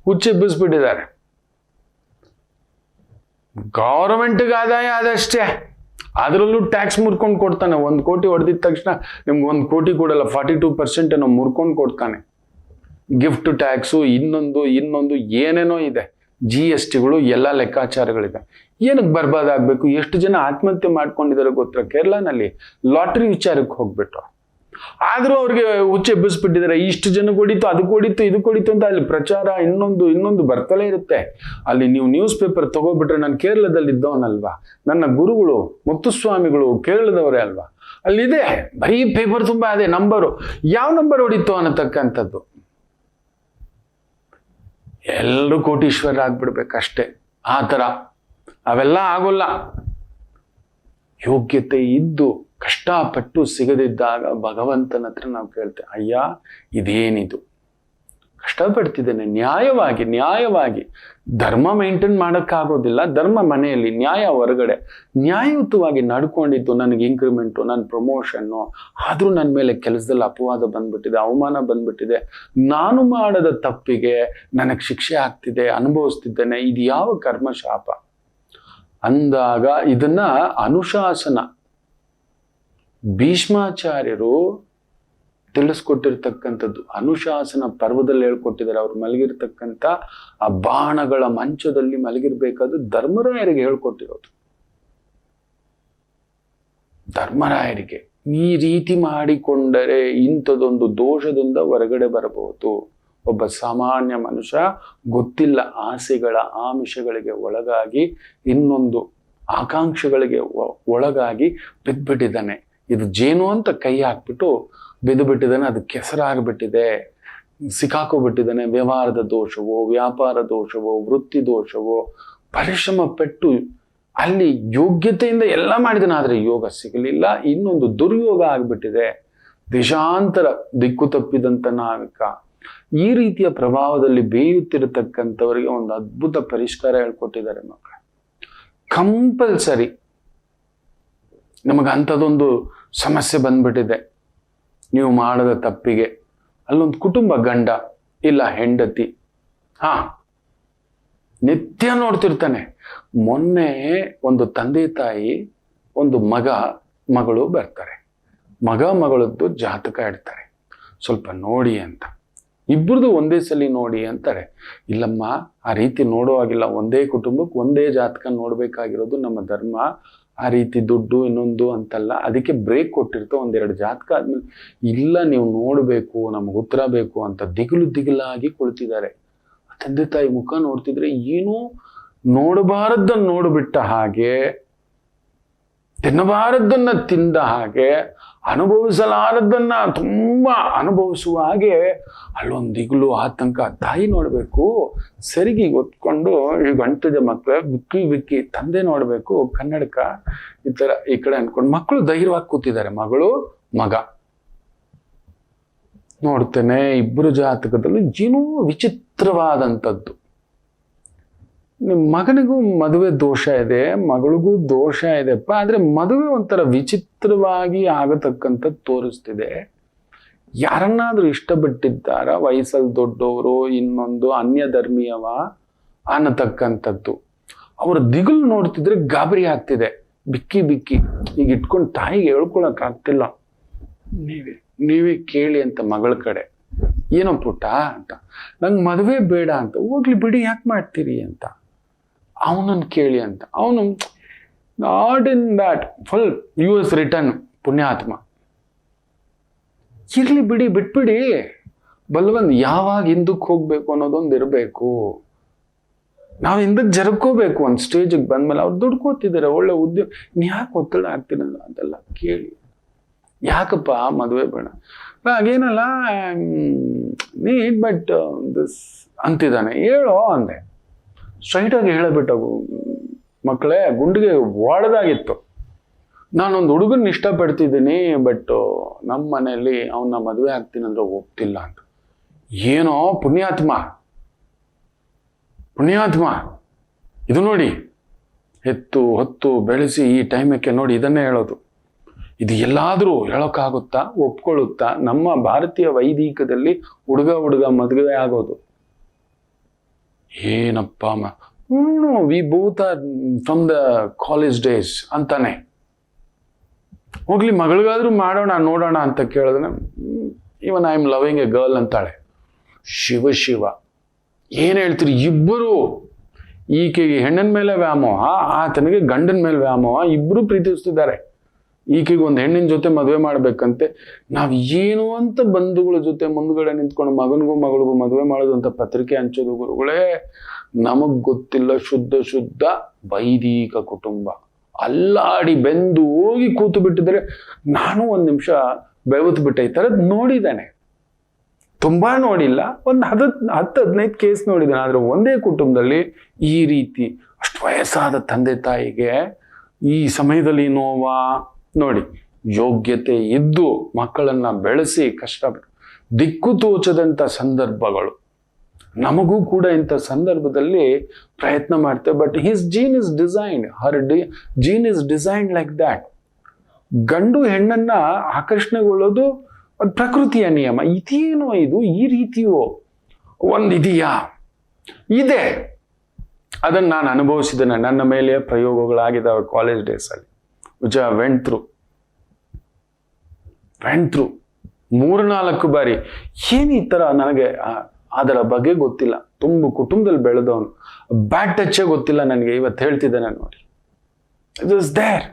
ಹುಚ್ಚೆಬ್ಬಿಸ್ಬಿಟ್ಟಿದ್ದಾರೆ. ಗೌರ್ಮೆಂಟ್ಗೆ ಆದಾಯ ಅದಷ್ಟೇ, ಅದರಲ್ಲೂ ಟ್ಯಾಕ್ಸ್ ಮುರ್ಕೊಂಡು ಕೊಡ್ತಾನೆ. 1 ಕೋಟಿ ಹೊಡೆದಿದ ತಕ್ಷಣ ನಿಮ್ಗೆ 1 ಕೋಟಿ ಕೊಡಲ್ಲ, 42% ನಾವು ಮುರ್ಕೊಂಡು ಕೊಡ್ತಾನೆ. ಗಿಫ್ಟ್ ಟ್ಯಾಕ್ಸು, ಇನ್ನೊಂದು ಏನೇನೋ ಇದೆ, GSTಗಳು, ಎಲ್ಲ ಲೆಕ್ಕಾಚಾರಗಳಿದೆ. ಏನಕ್ಕೆ ಬರ್ಬಾದಾಗಬೇಕು? ಎಷ್ಟು ಜನ ಆತ್ಮಹತ್ಯೆ ಮಾಡ್ಕೊಂಡಿದ್ದಾರೆ ಗೊತ್ತಾ ಕೇರಳನಲ್ಲಿ, ಲಾಟ್ರಿ ವಿಚಾರಕ್ಕೆ ಹೋಗ್ಬಿಟ್ಟು. ಆದ್ರೂ ಅವ್ರಿಗೆ ಹುಚ್ಚೆಬ್ಬಿಸ್ಬಿಟ್ಟಿದ್ದಾರೆ. ಇಷ್ಟು ಜನ ಹೊಡಿತು, ಅದು ಹೊಡಿತು, ಇದು ಹೊಡಿತು ಅಂತ ಅಲ್ಲಿ ಪ್ರಚಾರ ಇನ್ನೊಂದು ಬರ್ತಲೇ ಇರುತ್ತೆ. ಅಲ್ಲಿ ನೀವು ನ್ಯೂಸ್ ಪೇಪರ್ ತಗೋಬಿಟ್ರೆ, ನಾನು ಕೇರಳದಲ್ಲಿ ಇದ್ದವನಲ್ವಾ, ನನ್ನ ಗುರುಗಳು ಮುತ್ತುಸ್ವಾಮಿಗಳು ಕೇರಳದವರೇ ಅಲ್ವಾ, ಅಲ್ಲಿದೆ ಬರೀ ಪೇಪರ್ ತುಂಬಾ ಅದೇ ನಂಬರು, ಯಾವ ನಂಬರ್ ಹೊಡಿತು ಅನ್ನತಕ್ಕಂಥದ್ದು. ಎಲ್ಲರೂ ಕೋಟೀಶ್ವರ ಆಗ್ಬಿಡ್ಬೇಕಷ್ಟೇ. ಆ ಥರ ಅವೆಲ್ಲ ಆಗೋಲ್ಲ. ಯೋಗ್ಯತೆ ಇದ್ದು ಕಷ್ಟಪಟ್ಟು ಸಿಗದಿದ್ದಾಗ ಭಗವಂತನ ಹತ್ರ ನಾವು ಕೇಳ್ತೇವೆ, ಅಯ್ಯ ಇದೇನಿದು ಕಷ್ಟಪಡ್ತಿದ್ದೇನೆ ನ್ಯಾಯವಾಗಿ. ಧರ್ಮ ಮೇಂಟೈನ್ ಮಾಡೋಕ್ಕಾಗೋದಿಲ್ಲ, ಧರ್ಮ ಮನೆಯಲ್ಲಿ, ನ್ಯಾಯ ಹೊರಗಡೆ. ನ್ಯಾಯಯುತವಾಗಿ ನಡ್ಕೊಂಡಿದ್ದು ನನಗೆ ಇನ್ಕ್ರಿಮೆಂಟು, ನನ್ನ ಪ್ರಮೋಷನ್ನು, ಆದರೂ ನನ್ನ ಮೇಲೆ ಕೆಲಸದಲ್ಲಿ ಅಪವಾದ ಬಂದ್ಬಿಟ್ಟಿದೆ, ಅವಮಾನ ಬಂದ್ಬಿಟ್ಟಿದೆ, ನಾನು ಮಾಡದ ತಪ್ಪಿಗೆ ನನಗೆ ಶಿಕ್ಷೆ ಆಗ್ತಿದೆ, ಅನುಭವಿಸ್ತಿದ್ದೇನೆ, ಇದು ಯಾವ ಕರ್ಮಶಾಪ ಅಂದಾಗ ಇದನ್ನ ಅನುಶಾಸನ ಭೀಷ್ಮಾಚಾರ್ಯರು ತಿಳಿಸ್ಕೊಟ್ಟಿರ್ತಕ್ಕಂಥದ್ದು. ಅನುಶಾಸನ ಪರ್ವದಲ್ಲಿ ಹೇಳ್ಕೊಟ್ಟಿದ್ದಾರೆ. ಅವ್ರು ಮಲಗಿರ್ತಕ್ಕಂಥ ಆ ಬಾಣಗಳ ಮಂಚದಲ್ಲಿ ಮಲಗಿರ್ಬೇಕಾದ್ರೆ ಧರ್ಮರಾಯರಿಗೆ ಹೇಳ್ಕೊಟ್ಟಿರೋದು. ಧರ್ಮರಾಯರಿಗೆ ಈ ರೀತಿ ಮಾಡಿಕೊಂಡರೆ ಇಂಥದೊಂದು ದೋಷದಿಂದ ಹೊರಗಡೆ ಬರಬಹುದು. ಒಬ್ಬ ಸಾಮಾನ್ಯ ಮನುಷ್ಯ ಗೊತ್ತಿಲ್ಲ ಆಸೆಗಳ ಆಮಿಷಗಳಿಗೆ ಒಳಗಾಗಿ, ಇನ್ನೊಂದು ಆಕಾಂಕ್ಷೆಗಳಿಗೆ ಒಳಗಾಗಿ ಬಿದ್ದುಬಿಟ್ಟಿದ್ದಾನೆ. ಇದು ಜೇನು ಅಂತ ಕೈ ಹಾಕ್ಬಿಟ್ಟು ಬಿದ್ದು ಬಿಟ್ಟಿದ್ದಾನೆ, ಅದು ಕೆಸರಾಗ್ಬಿಟ್ಟಿದೆ, ಸಿಕ್ಕಾಕೋಬಿಟ್ಟಿದ್ದಾನೆ. ವ್ಯವಹಾರದ ದೋಷವೋ, ವ್ಯಾಪಾರ ದೋಷವೋ, ವೃತ್ತಿ ದೋಷವೋ, ಪರಿಶ್ರಮ ಪಟ್ಟು ಅಲ್ಲಿ ಯೋಗ್ಯತೆಯಿಂದ ಎಲ್ಲ ಮಾಡಿದಾನೆ, ಆದರೆ ಯೋಗ ಸಿಗಲಿಲ್ಲ. ಇನ್ನೊಂದು ದುರ್ಯೋಗ ಆಗ್ಬಿಟ್ಟಿದೆ, ದೇಶಾಂತರ ದಿಕ್ಕು ತಪ್ಪಿದಂತ ನಾವಿಕ. ಈ ರೀತಿಯ ಪ್ರಭಾವದಲ್ಲಿ ಬೇಯುತ್ತಿರತಕ್ಕಂಥವರಿಗೆ ಒಂದು ಅದ್ಭುತ ಪರಿಷ್ಕಾರ ಹೇಳ್ಕೊಟ್ಟಿದ್ದಾರೆ ಮಕ್ಕಳು. ಕಂಪಲ್ಸರಿ ನಮಗೆ ಅಂಥದ್ದೊಂದು ಸಮಸ್ಯೆ ಬಂದ್ಬಿಟ್ಟಿದೆ, ನೀವು ಮಾಡದ ತಪ್ಪಿಗೆ. ಅಲ್ಲೊಂದು ಕುಟುಂಬ, ಗಂಡ ಇಲ್ಲ ಹೆಂಡತಿ, ನಿತ್ಯ ನೋಡ್ತಿರ್ತಾನೆ. ಮೊನ್ನೆ ಒಂದು ತಂದೆ ತಾಯಿ, ಒಂದು ಮಗಳು ಬರ್ತಾರೆ. ಮಗಳದ್ದು ಜಾತಕ ಇಡ್ತಾರೆ, ಸ್ವಲ್ಪ ನೋಡಿ ಅಂತ. ಇಬ್ಬರದು ಒಂದೇ ಸಲ ನೋಡಿ ಅಂತಾರೆ. ಇಲ್ಲಮ್ಮ, ಆ ರೀತಿ ನೋಡೋ ಆಗಿಲ್ಲ, ಒಂದೇ ಕುಟುಂಬಕ್ಕೆ ಒಂದೇ ಜಾತಕ ನೋಡ್ಬೇಕಾಗಿರೋದು ನಮ್ಮ ಧರ್ಮ. ಆ ರೀತಿ ದುಡ್ಡು ಇನ್ನೊಂದು ಅಂತಲ್ಲ, ಅದಕ್ಕೆ ಬ್ರೇಕ್ ಕೊಟ್ಟಿರ್ತೋ, ಒಂದೆರಡು ಜಾತಕ ಆದ್ಮೇಲೆ ಇಲ್ಲ ನೀವು ನೋಡ್ಬೇಕು, ನಮ್ಗೆ ಉತ್ತರ ಬೇಕು ಅಂತ ದಿಗಿಲಾಗಿ ಕುಳಿತಿದ್ದಾರೆ. ತಂದೆ ತಾಯಿ ಮುಖ ನೋಡ್ತಿದ್ರೆ ಏನೋ ನೋಡಬಾರದ್ದನ್ನು ನೋಡ್ಬಿಟ್ಟ ಹಾಗೆ, ತಿನ್ನಬಾರದ್ದನ್ನ ತಿಂದ ಹಾಗೆ, ಅನುಭವಿಸಲಾರದ್ದನ್ನ ತುಂಬಾ ಅನುಭವಿಸುವ ಹಾಗೆ ಅಲ್ಲೊಂದು ದಿಗ್ಲು ಆತಂಕ. ತಾಯಿ ನೋಡ್ಬೇಕು, ಸರಿಗೆ ಒತ್ಕೊಂಡು ಈ ಗಂಟದ ಮಕ್ಕಳು ಬಿಕ್ಕಿ ತಂದೆ ನೋಡ್ಬೇಕು, ಕನ್ನಡಕ ಈ ಕಡೆ ಅನ್ಕೊಂಡು ಮಕ್ಕಳು ಧೈರ್ಯವಾಗಿ ಕೂತಿದ್ದಾರೆ. ಮಗಳು ಮಗ ನೋಡ್ತೇನೆ, ಇಬ್ಬರು ಜಾತಕದಲ್ಲೂ ಏನೋ ವಿಚಿತ್ರವಾದಂಥದ್ದು. ನಿಮ್ಮ ಮಗನಿಗೂ ಮದುವೆ ದೋಷ ಇದೆ, ಮಗಳಿಗೂ ದೋಷ ಇದೆಪ್ಪ, ಆದ್ರೆ ಮದುವೆ ಒಂಥರ ವಿಚಿತ್ರವಾಗಿ ಆಗತಕ್ಕಂಥದ್ದು ತೋರಿಸ್ತಿದೆ. ಯಾರನ್ನಾದ್ರೂ ಇಷ್ಟಪಟ್ಟಿದ್ದಾರ, ವಯಸ್ಸಲ್ಲಿ ದೊಡ್ಡವರು, ಇನ್ನೊಂದು ಅನ್ಯ ಧರ್ಮೀಯವ ಅನ್ನತಕ್ಕಂಥದ್ದು. ಅವ್ರ ದಿಗುಲು ನೋಡ್ತಿದ್ರೆ ಗಾಬರಿ ಆಗ್ತಿದೆ, ಬಿಕ್ಕಿ ಈಗ ಇಟ್ಕೊಂಡು ತಾಯಿಗೆ ಹೇಳ್ಕೊಳಕ್ ಆಗ್ತಿಲ್ಲ. ನೀವೇ ಕೇಳಿ ಅಂತ ಮಗಳ ಕಡೆ. ಏನೋ ಪುಟ್ಟ ಅಂತ, ನಂಗೆ ಮದುವೆ ಬೇಡ ಅಂತ. ಹೋಗ್ಲಿ ಬಿಡಿ, ಯಾಕೆ ಮಾಡ್ತೀರಿ ಅಂತ. ಅವನನ್ನು ಕೇಳಿ ಅಂತ. ಅವನು not in that full US return ಪುಣ್ಯಾತ್ಮ. ಇರ್ಲಿ ಬಿಡಿ, ಬಿಟ್ಬಿಡಿ, ಬಲ್ವಂದ್ ಯಾವಾಗ ಹಿಂದಕ್ಕೆ ಹೋಗ್ಬೇಕು ಅನ್ನೋದೊಂದು ಇರಬೇಕು. ನಾವು ಹಿಂದಕ್ಕೆ ಜರ್ಕೋಬೇಕು. ಒಂದು ಸ್ಟೇಜಿಗೆ ಬಂದ್ಮೇಲೆ ಅವ್ರು ದುಡ್ಕೋತಿದ್ದಾರೆ, ಒಳ್ಳೆ ಉದ್ಯೋಗ, ನೀ ಯಾಕೆ ಒತ್ತಡ ಆಗ್ತೀನಲ್ಲ ಅಂತೆಲ್ಲ ಕೇಳಿ. ಯಾಕಪ್ಪ ಮದುವೆ ಬೇಡ, ಹಾಗೇನಲ್ಲ ನೀಟ್ ಬಟ್ ದಿಸ್ ಅಂತಿದ್ದಾನೆ, ಹೇಳೋ ಅಂದೆ. ಸ್ಟ್ರೈಟಾಗಿ ಹೇಳಬಿಟ್ಟವು. ಮಕ್ಕಳೇ, ಗುಂಡಿಗೆ ಒಡೆದಾಗಿತ್ತು. ನಾನೊಂದು ಹುಡುಗನ ಇಷ್ಟಪಡ್ತಿದ್ದೀನಿ, ಬಟ್ ನಮ್ಮ ಮನೆಯಲ್ಲಿ ಅವನ್ನ ಮದುವೆ ಆಗ್ತೀನಿ ಅಂದ್ರೆ ಒಪ್ತಿಲ್ಲ ಅಂತ. ಏನೋ ಪುಣ್ಯಾತ್ಮ, ಇದು ನೋಡಿ, ಹೊತ್ತು ಬೆಳೆಸಿ ಈ ಟೈಮಕ್ಕೆ ನೋಡಿ ಇದನ್ನೇ ಹೇಳೋದು. ಇದು ಎಲ್ಲಾದ್ರೂ ಹೇಳೋಕ್ಕಾಗುತ್ತಾ, ಒಪ್ಕೊಳ್ಳುತ್ತಾ? ನಮ್ಮ ಭಾರತೀಯ ವೈದಿಕದಲ್ಲಿ ಹುಡುಗ ಮದುವೆ ಆಗೋದು ಏನಪ್ಪ we both are from the college days ಅಂತಾನೆ. ಹೋಗ್ಲಿ ಮಗಳಿಗಾದ್ರೂ ಮಾಡೋಣ ನೋಡೋಣ ಅಂತ ಕೇಳಿದ್ರೆ even I am loving A girl ಅಂತಾಳೆ. ಶಿವ ಏನ್ ಹೇಳ್ತೀರಿ? ಇಬ್ಬರು, ಈಕೆಗೆ ಹೆಣ್ಣಿನ ಮೇಲೆ ವ್ಯಾಮೋಹ, ಆತನಿಗೆ ಗಂಡನ ಮೇಲೆ ವ್ಯಾಮೋಹ, ಇಬ್ರು ಪ್ರೀತಿಸ್ತಿದ್ದಾರೆ. ಈಕೆಗೆ ಒಂದು ಹೆಣ್ಣಿನ ಜೊತೆ ಮದುವೆ ಮಾಡ್ಬೇಕಂತೆ. ನಾವ್ ಏನು ಅಂತ ಬಂಧುಗಳ ಜೊತೆ ಮುಂದ್ಗಡೆ ನಿಂತ್ಕೊಂಡು ಮಗಳಿಗೂ ಮದುವೆ ಮಾಡೋದು ಅಂತ ಪತ್ರಿಕೆ ಹಂಚೋದು ಗುರುಗಳೇ. ನಮಗ್ ಗೊತ್ತಿಲ್ಲ, ಶುದ್ಧ ವೈದಿಕ ಕುಟುಂಬ. ಅಲ್ಲಾಡಿ ಬೆಂದು ಹೋಗಿ ಕೂತು ಬಿಟ್ಟಿದ್ರೆ ನಾನು ಒಂದ್ ನಿಮಿಷ ಬೆವತ್ತು ಬಿಟ್ಟೆ. ಈ ಥರದ್ ನೋಡಿದ್ದಾನೆ, ತುಂಬಾ ನೋಡಿಲ್ಲ, ಒಂದು 10-15 ಕೇಸ್ ನೋಡಿದ್ದಾನೆ. ಆದ್ರೆ ಒಂದೇ ಕುಟುಂಬದಲ್ಲಿ ಈ ರೀತಿ ಅಷ್ಟು ವಯಸ್ಸಾದ ತಂದೆ ತಾಯಿಗೆ ಈ ಸಮಯದಲ್ಲಿ ನೋವಾ ನೋಡಿ. ಯೋಗ್ಯತೆ ಇದ್ದು ಮಕ್ಕಳನ್ನ ಬೆಳೆಸಿ ಕಷ್ಟಪಟ್ಟು ದಿಕ್ಕು ತೋಚದಂತ ಸಂದರ್ಭಗಳು ನಮಗೂ ಕೂಡ ಇಂಥ ಸಂದರ್ಭದಲ್ಲಿ ಪ್ರಯತ್ನ ಮಾಡ್ತೇವೆ. But his gene is designed, gene is designed like that. ಗಂಡು ಹೆಣ್ಣನ್ನ ಆಕರ್ಷಣೆಗೊಳ್ಳೋದು ಅದು ಪ್ರಕೃತಿಯ ನಿಯಮ. ಇದೇನೋ ಇದು ಈ ರೀತಿಯೋ ಒಂದಿದೆಯಾ? ಇದೆ. ಅದನ್ನು ನಾನು ಅನುಭವಿಸಿದ್ದೇನೆ. ನನ್ನ ಮೇಲೆ ಪ್ರಯೋಗಗಳಾಗಿದ್ದಾವೆ ಕಾಲೇಜ್ ಡೇಸಲ್ಲಿ, ವಿಚ್ ಐ ವೆಂಟ್ ಥ್ರೂ 3-4 ಬಾರಿ. ಏನು ಈ ಥರ ನನಗೆ ಅದರ ಬಗ್ಗೆ ಗೊತ್ತಿಲ್ಲ. ತುಂಬ ಕುಟುಂಬದಲ್ಲಿ ಬೆಳೆದವನು, ಬ್ಯಾಡ್ ಟಚ್ಚೇ ಗೊತ್ತಿಲ್ಲ ನನಗೆ. ಇವತ್ತು ಹೇಳ್ತಿದ್ದೇನೆ ನೋಡಿ, ಇಟ್ ಇಸ್ ದೇರ್.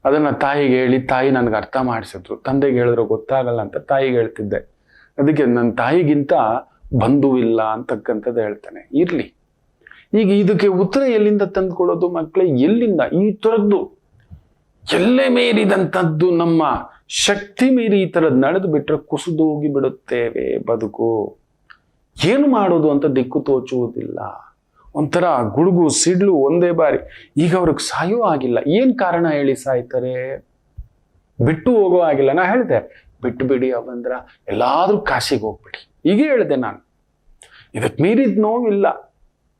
ಅದನ್ನು ತಾಯಿಗೆ ಹೇಳಿ ತಾಯಿ ನನಗೆ ಅರ್ಥ ಮಾಡಿಸಿದ್ರು. ತಂದೆಗೆ ಹೇಳಿದ್ರು ಗೊತ್ತಾಗಲ್ಲ ಅಂತ ತಾಯಿಗೆ ಹೇಳ್ತಿದ್ದೆ. ಅದಕ್ಕೆ ನನ್ನ ತಾಯಿಗಿಂತ ಬಂಧು ಇಲ್ಲ ಅಂತಕ್ಕಂಥದ್ದು ಹೇಳ್ತಾನೆ. ಇರಲಿ, ಈಗ ಇದಕ್ಕೆ ಉತ್ತರ ಎಲ್ಲಿಂದ ತಂದುಕೊಡೋದು ಮಕ್ಕಳೇ? ಎಲ್ಲಿಂದ? ಈ ಥರದ್ದು ಎಲ್ಲೇ ಮೀರಿದಂಥದ್ದು, ನಮ್ಮ ಶಕ್ತಿ ಮೀರಿ ಈ ಥರದ್ದು ನಡೆದು ಬಿಟ್ರೆ ಕುಸಿದು ಹೋಗಿ ಬಿಡುತ್ತೇವೆ ಬದುಕು. ಏನು ಮಾಡೋದು ಅಂತ ದಿಕ್ಕು ತೋಚುವುದಿಲ್ಲ. ಒಂಥರ ಗುಡುಗು ಸಿಡ್ಲು ಒಂದೇ ಬಾರಿ. ಈಗ ಅವ್ರಿಗೆ ಸಾಯೋ ಆಗಿಲ್ಲ. ಏನು ಕಾರಣ ಹೇಳಿ ಸಾಯ್ತಾರೆ? ಬಿಟ್ಟು ಹೋಗೋ ಆಗಿಲ್ಲ. ನಾ ಹೇಳಿದೆ ಬಿಟ್ಟು ಬಿಡಿ ಅವಂದ್ರ ಎಲ್ಲಾದ್ರೂ ಕಾಶಿಗೆ ಹೋಗ್ಬಿಡಿ. ಹೀಗೆ ಹೇಳಿದೆ ನಾನು. ಇದಕ್ಕೆ ಮೀರಿದ ನೋವಿಲ್ಲ.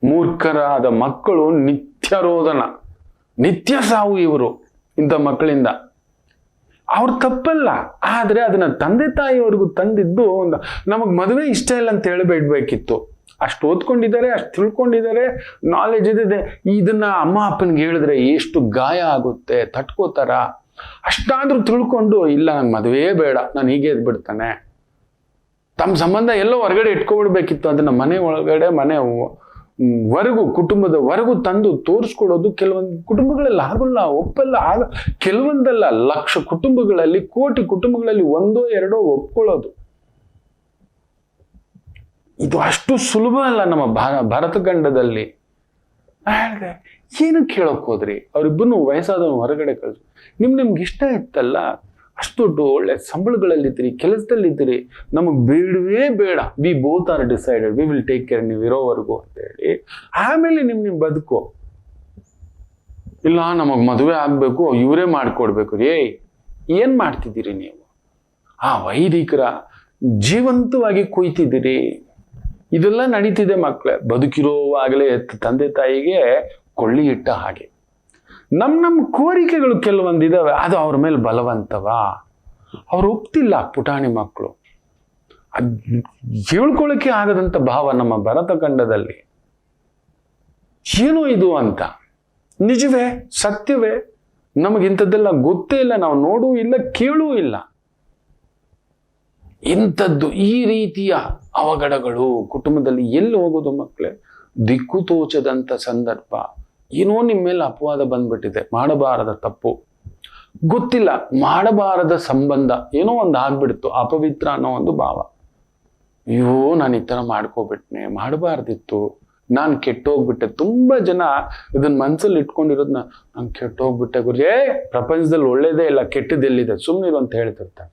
ಮೂರ್ಖರಾದ ಮಕ್ಕಳು ನಿತ್ಯ ರೋದನ, ನಿತ್ಯ ಸಾವು. ಇವರು ಇಂಥ ಮಕ್ಕಳಿಂದ ಅವ್ರ ತಪ್ಪಲ್ಲ. ಆದ್ರೆ ಅದನ್ನ ತಂದೆ ತಾಯಿಯವ್ರಿಗೂ ತಂದಿದ್ದು ನಮಗ್ ಮದುವೆ ಇಷ್ಟ ಇಲ್ಲ ಅಂತ ಹೇಳಬೇಡ್ಬೇಕಿತ್ತು. ಅಷ್ಟು ಓದ್ಕೊಂಡಿದ್ದಾರೆ, ಅಷ್ಟು ತಿಳ್ಕೊಂಡಿದ್ದಾರೆ, ನಾಲೆಜ್ ಇದೆ. ಇದನ್ನ ಅಮ್ಮ ಅಪ್ಪನಿಗೆ ಹೇಳಿದ್ರೆ ಎಷ್ಟು ಗಾಯ ಆಗುತ್ತೆ, ತಟ್ಕೋತಾರ. ಅಷ್ಟಾದ್ರೂ ತಿಳ್ಕೊಂಡು ಇಲ್ಲ ನಂಗೆ ಮದುವೆ ಬೇಡ, ನಾನು ಹೀಗೆ ಎದ್ಬಿಡ್ತಾನೆ. ತಮ್ಮ ಸಂಬಂಧ ಎಲ್ಲೋ ಹೊರಗಡೆ ಇಟ್ಕೊಬಿಡ್ಬೇಕಿತ್ತು. ಅದನ್ನ ಮನೆ ಒಳಗಡೆ ವರೆಗೂ ಕುಟುಂಬದ ಹೊರಗೂ ತಂದು ತೋರಿಸ್ಕೊಡೋದು ಕೆಲವೊಂದು ಕುಟುಂಬಗಳಲ್ಲಿ ಆಗೋಲ್ಲ, ಒಪ್ಪಲ್ಲ. ಕೆಲವೊಂದಲ್ಲ, ಲಕ್ಷ ಕುಟುಂಬಗಳಲ್ಲಿ, ಕೋಟಿ ಕುಟುಂಬಗಳಲ್ಲಿ 1-2 ಒಪ್ಕೊಳ್ಳೋದು. ಇದು ಅಷ್ಟು ಸುಲಭ ಅಲ್ಲ ನಮ್ಮ ಭಾರತ ಖಂಡದಲ್ಲಿ. ಹೇಳಿದೆ ಏನು ಕೇಳೋಕ್ ಹೋದ್ರಿ? ಅವ್ರಿಬ್ಬರು ವಯಸ್ಸಾದವನು ಹೊರಗಡೆ ಕಳಿಸ್. ನಿಮ್ಗೆ ಇಷ್ಟ ಇತ್ತಲ್ಲ, ಅಷ್ಟು ದೊಡ್ಡ ಒಳ್ಳೆ ಸಂಬಳಗಳಲ್ಲಿದ್ದೀರಿ, ಕೆಲಸದಲ್ಲಿದ್ದೀರಿ, ನಮಗೆ ಬೇಡವೇ ಬೇಡ. We both are decided, we will take care ನೀವು ಇರೋವರೆಗೂ ಅಂತ ಹೇಳಿ ಆಮೇಲೆ ನಿಮ್ ಬದುಕು. ಇಲ್ಲ ನಮಗ್ ಮದುವೆ ಆಗ್ಬೇಕು, ಇವರೇ ಮಾಡ್ಕೊಡ್ಬೇಕು. ಏನ್ ಮಾಡ್ತಿದ್ದೀರಿ ನೀವು? ಆ ವೈದಿಕರ ಜೀವಂತವಾಗಿ ಕುಯ್ತಿದ್ದೀರಿ. ಇದೆಲ್ಲ ನಡೀತಿದೆ ಮಕ್ಕಳೇ. ಬದುಕಿರೋವಾಗಲೇ ತಂದೆ ತಾಯಿಗೆ ಕೊಳ್ಳಿ ಇಟ್ಟ ಹಾಗೆ. ನಮ್ಮ ಕೋರಿಕೆಗಳು ಕೆಲವೊಂದಿದಾವೆ, ಅದು ಅವ್ರ ಮೇಲೆ ಬಲವಂತವಾ? ಅವ್ರು ಒಪ್ತಿಲ್ಲ ಪುಟಾಣಿ ಮಕ್ಕಳು. ಹೇಳ್ಕೊಳ್ಳೋಕೆ ಆಗದಂತ ಭಾವ ನಮ್ಮ ಭರತ ಖಂಡದಲ್ಲಿ. ಏನು ಇದು ಅಂತ. ನಿಜವೇ, ಸತ್ಯವೇ? ನಮಗಿಂಥದ್ದೆಲ್ಲ ಗೊತ್ತೇ ಇಲ್ಲ, ನಾವು ನೋಡೂ ಇಲ್ಲ, ಕೇಳೂ ಇಲ್ಲ. ಇಂಥದ್ದು ಈ ರೀತಿಯ ಅವಘಡಗಳು ಕುಟುಂಬದಲ್ಲಿ ಎಲ್ಲಿ ಹೋಗೋದು ಮಕ್ಕಳೇ? ದಿಕ್ಕು ತೋಚದಂತ ಸಂದರ್ಭ. ಏನೋ ನಿಮ್ಮ ಮೇಲೆ ಅಪವಾದ ಬಂದ್ಬಿಟ್ಟಿದೆ, ಮಾಡಬಾರದ ತಪ್ಪು, ಗೊತ್ತಿಲ್ಲ, ಮಾಡಬಾರದ ಸಂಬಂಧ ಏನೋ ಒಂದು ಆಗ್ಬಿಡ್ತು, ಅಪವಿತ್ರ ಅನ್ನೋ ಒಂದು ಭಾವ. ಅಯ್ಯೋ ನಾನು ಈ ಥರ ಮಾಡ್ಕೋಬಿಟ್ನೆ, ಮಾಡಬಾರ್ದಿತ್ತು, ನಾನು ಕೆಟ್ಟೋಗ್ಬಿಟ್ಟೆ. ತುಂಬಾ ಜನ ಇದನ್ನ ಮನ್ಸಲ್ಲಿ ಇಟ್ಕೊಂಡಿರೋದನ್ನ ನಾನು ಕೆಟ್ಟೋಗ್ಬಿಟ್ಟೆ ಗುರು. ಪ್ರಪಂಚದಲ್ಲಿ ಒಳ್ಳೇದೇ ಇಲ್ಲ, ಕೆಟ್ಟದೆಲ್ಲಿದೆ, ಸುಮ್ಮನಿರು ಅಂತ ಹೇಳ್ತಿರ್ತಾರೆ.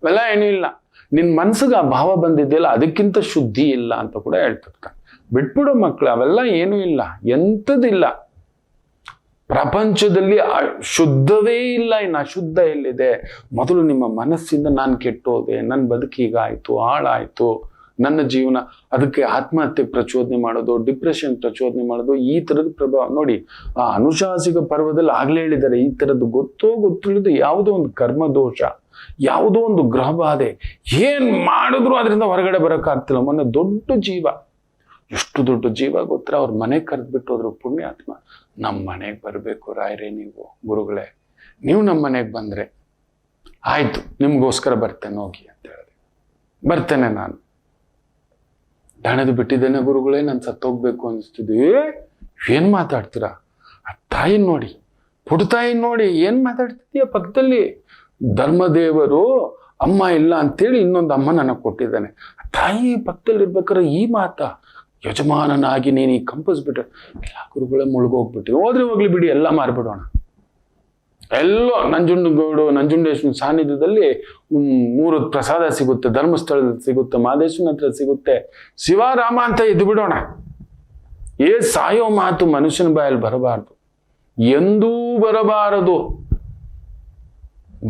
ಅವೆಲ್ಲ ಏನೂ ಇಲ್ಲ. ನಿನ್ ಮನ್ಸಿಗೆ ಆ ಭಾವ ಬಂದಿದೆಯಲ್ಲ, ಅದಕ್ಕಿಂತ ಶುದ್ಧಿ ಇಲ್ಲ ಅಂತ ಕೂಡ ಹೇಳ್ತಿರ್ತಾರೆ. ಬಿಟ್ಬಿಡೋ ಮಕ್ಕಳು, ಅವೆಲ್ಲ ಏನೂ ಇಲ್ಲ, ಎಂಥದಿಲ್ಲ. ಪ್ರಪಂಚದಲ್ಲಿ ಶುದ್ಧವೇ ಇಲ್ಲ, ಇನ್ನು ಅಶುದ್ಧ ಎಲ್ಲಿದೆ? ಮೊದಲು ನಿಮ್ಮ ಮನಸ್ಸಿಂದ ನಾನು ಕೆಟ್ಟೋದೆ, ನನ್ನ ಬದುಕೀಗಾಯ್ತು, ಹಾಳಾಯ್ತು, ನನ್ನ ಜೀವನ, ಅದಕ್ಕೆ ಆತ್ಮಹತ್ಯೆ ಪ್ರಚೋದನೆ ಮಾಡೋದು, ಡಿಪ್ರೆಷನ್ ಪ್ರಚೋದನೆ ಮಾಡೋದು, ಈ ಥರದ ಪ್ರಭಾವ ನೋಡಿ. ಆ ಅನುಶಾಸಿಕ ಪರ್ವದಲ್ಲಿ ಆಗ್ಲೇ ಹೇಳಿದ್ದಾರೆ, ಈ ಥರದ್ದು ಗೊತ್ತಿಲ್ಲದು ಯಾವುದೋ ಒಂದು ಕರ್ಮದೋಷ, ಯಾವುದೋ ಒಂದು ಗ್ರಹ ಬಾಧೆ, ಏನ್ ಮಾಡಿದ್ರು ಅದರಿಂದ ಹೊರಗಡೆ ಬರೋಕ್ಕಾಗ್ತಿಲ್ಲ. ಮೊನ್ನೆ ದೊಡ್ಡ ಜೀವ, ಎಷ್ಟು ದೊಡ್ಡ ಜೀವ ಗೊತ್ತರ, ಅವ್ರ ಮನೆಗೆ ಕರೆದ್ಬಿಟ್ಟು ಹೋದ್ರು. ಪುಣ್ಯಾತ್ಮ, ನಮ್ಮ ಮನೆಗೆ ಬರಬೇಕು ರಾಯರೇ, ನೀವು ಗುರುಗಳೇ, ನೀವು ನಮ್ಮ ಮನೆಗೆ ಬಂದ್ರೆ ಆಯ್ತು, ನಿಮ್ಗೋಸ್ಕರ ಬರ್ತೇನೆ ಹೋಗಿ ಅಂತ ಹೇಳಿದೆ. ಬರ್ತೇನೆ ನಾನು. ದಣದು ಬಿಟ್ಟಿದ್ದೇನೆ ಗುರುಗಳೇ, ನಾನು ಸತ್ತೋಗ್ಬೇಕು ಅನಿಸ್ತಿದ್ವಿ. ಏನ್ ಮಾತಾಡ್ತೀರಾ? ಆ ತಾಯಿನ ನೋಡಿ, ಪುಟ್ಟ ತಾಯಿನ ನೋಡಿ, ಏನ್ ಮಾತಾಡ್ತಿದೀಯ? ಪಕ್ಕದಲ್ಲಿ ಧರ್ಮದೇವರು ಅಮ್ಮ ಇಲ್ಲ ಅಂತೇಳಿ ಇನ್ನೊಂದು ಅಮ್ಮ ನನಗೆ ಕೊಟ್ಟಿದ್ದಾನೆ. ತಾಯಿ ಪಕ್ಕದಲ್ಲಿ ಇರ್ಬೇಕಾದ್ರೆ ಈ ಮಾತಾ? ಯಜಮಾನನಾಗಿ ನೀನು ಈ ಕಂಪಿಸ್ಬಿಟ್ರೆ ಎಲ್ಲ ಗುರುಗಳೇ ಮುಳುಗೋಗ್ಬಿಟ್ಟು, ಹೋದ್ರೆ ಹೋಗ್ಲಿ ಬಿಡಿ, ಎಲ್ಲ ಮಾರ್ಬಿಡೋಣ. ಎಲ್ಲೋ ನಂಜುಂಡೇಶ್ವರನ ಸಾನ್ನಿಧ್ಯದಲ್ಲಿ 3 ಪ್ರಸಾದ ಸಿಗುತ್ತೆ, ಧರ್ಮಸ್ಥಳದಲ್ಲಿ ಸಿಗುತ್ತೆ, ಮಾದೇಶ್ವರನ ಹತ್ರ ಸಿಗುತ್ತೆ, ಶಿವರಾಮ ಅಂತ ಇದ್ದು ಬಿಡೋಣ. ಸಾಯೋ ಮಾತು ಮನುಷ್ಯನ ಬಾಯಲ್ಲಿ ಬರಬಾರ್ದು, ಎಂದೂ ಬರಬಾರದು,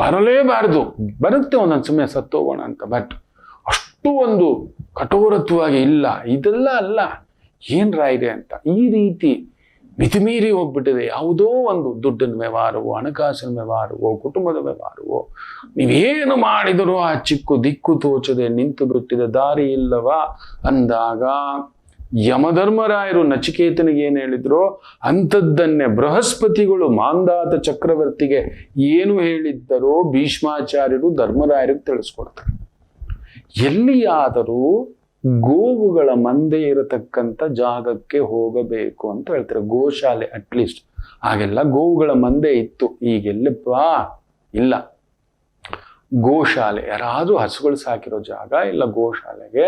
ಬರಲೇಬಾರದು. ಬರುತ್ತೆ ಒಂದೊಂದು ಸಮಯ ಸತ್ತೋಗೋಣ ಅಂತ. ಬಟ್ ಅಷ್ಟು ಒಂದು ಕಠೋರತ್ವವಾಗಿ ಇಲ್ಲ, ಇದೆಲ್ಲ ಅಲ್ಲ, ಏನ್ ರಾಯ್ರೆ ಅಂತ ಈ ರೀತಿ ಮಿತಿಮೀರಿ ಹೋಗ್ಬಿಟ್ಟಿದೆ. ಯಾವುದೋ ಒಂದು ದುಡ್ಡಿನ ವ್ಯವಹಾರವೋ, ಹಣಕಾಸಿನ ವ್ಯವಹಾರವೋ, ಕುಟುಂಬದ ವ್ಯವಹಾರವೋ, ನೀವೇನು ಮಾಡಿದರೂ ಆ ಚಿಕ್ಕು ದಿಕ್ಕು ತೋಚದೆ ನಿಂತು ಬಿಟ್ಟಿದೆ, ದಾರಿ ಇಲ್ಲವಾ ಅಂದಾಗ ಯಮಧರ್ಮರಾಯರು ನಚಿಕೇತನಿಗೆ ಏನ್ ಹೇಳಿದ್ರು ಅಂಥದ್ದನ್ನೇ ಬೃಹಸ್ಪತಿಗಳು ಮಾಂಧಾತ ಚಕ್ರವರ್ತಿಗೆ ಏನು ಹೇಳಿದ್ದರೋ ಭೀಷ್ಮಾಚಾರ್ಯರು ಧರ್ಮರಾಯರಿಗೆ ತಿಳಿಸ್ಕೊಡ್ತಾರೆ. ಎಲ್ಲಿಯಾದರೂ ಗೋವುಗಳ ಮಂದೆ ಇರತಕ್ಕಂಥ ಜಾಗಕ್ಕೆ ಹೋಗಬೇಕು ಅಂತ ಹೇಳ್ತಾರೆ. ಗೋಶಾಲೆ ಅಟ್ಲೀಸ್ಟ್ ಆಗೆಲ್ಲ ಗೋವುಗಳ ಮಂದೆ ಇತ್ತು, ಈಗೆಲ್ಲಪ್ಪ ಇಲ್ಲ. ಗೋಶಾಲೆ, ಯಾರಾದ್ರೂ ಹಸುಗಳು ಸಾಕಿರೋ ಜಾಗ ಇಲ್ಲ, ಗೋಶಾಲೆಗೆ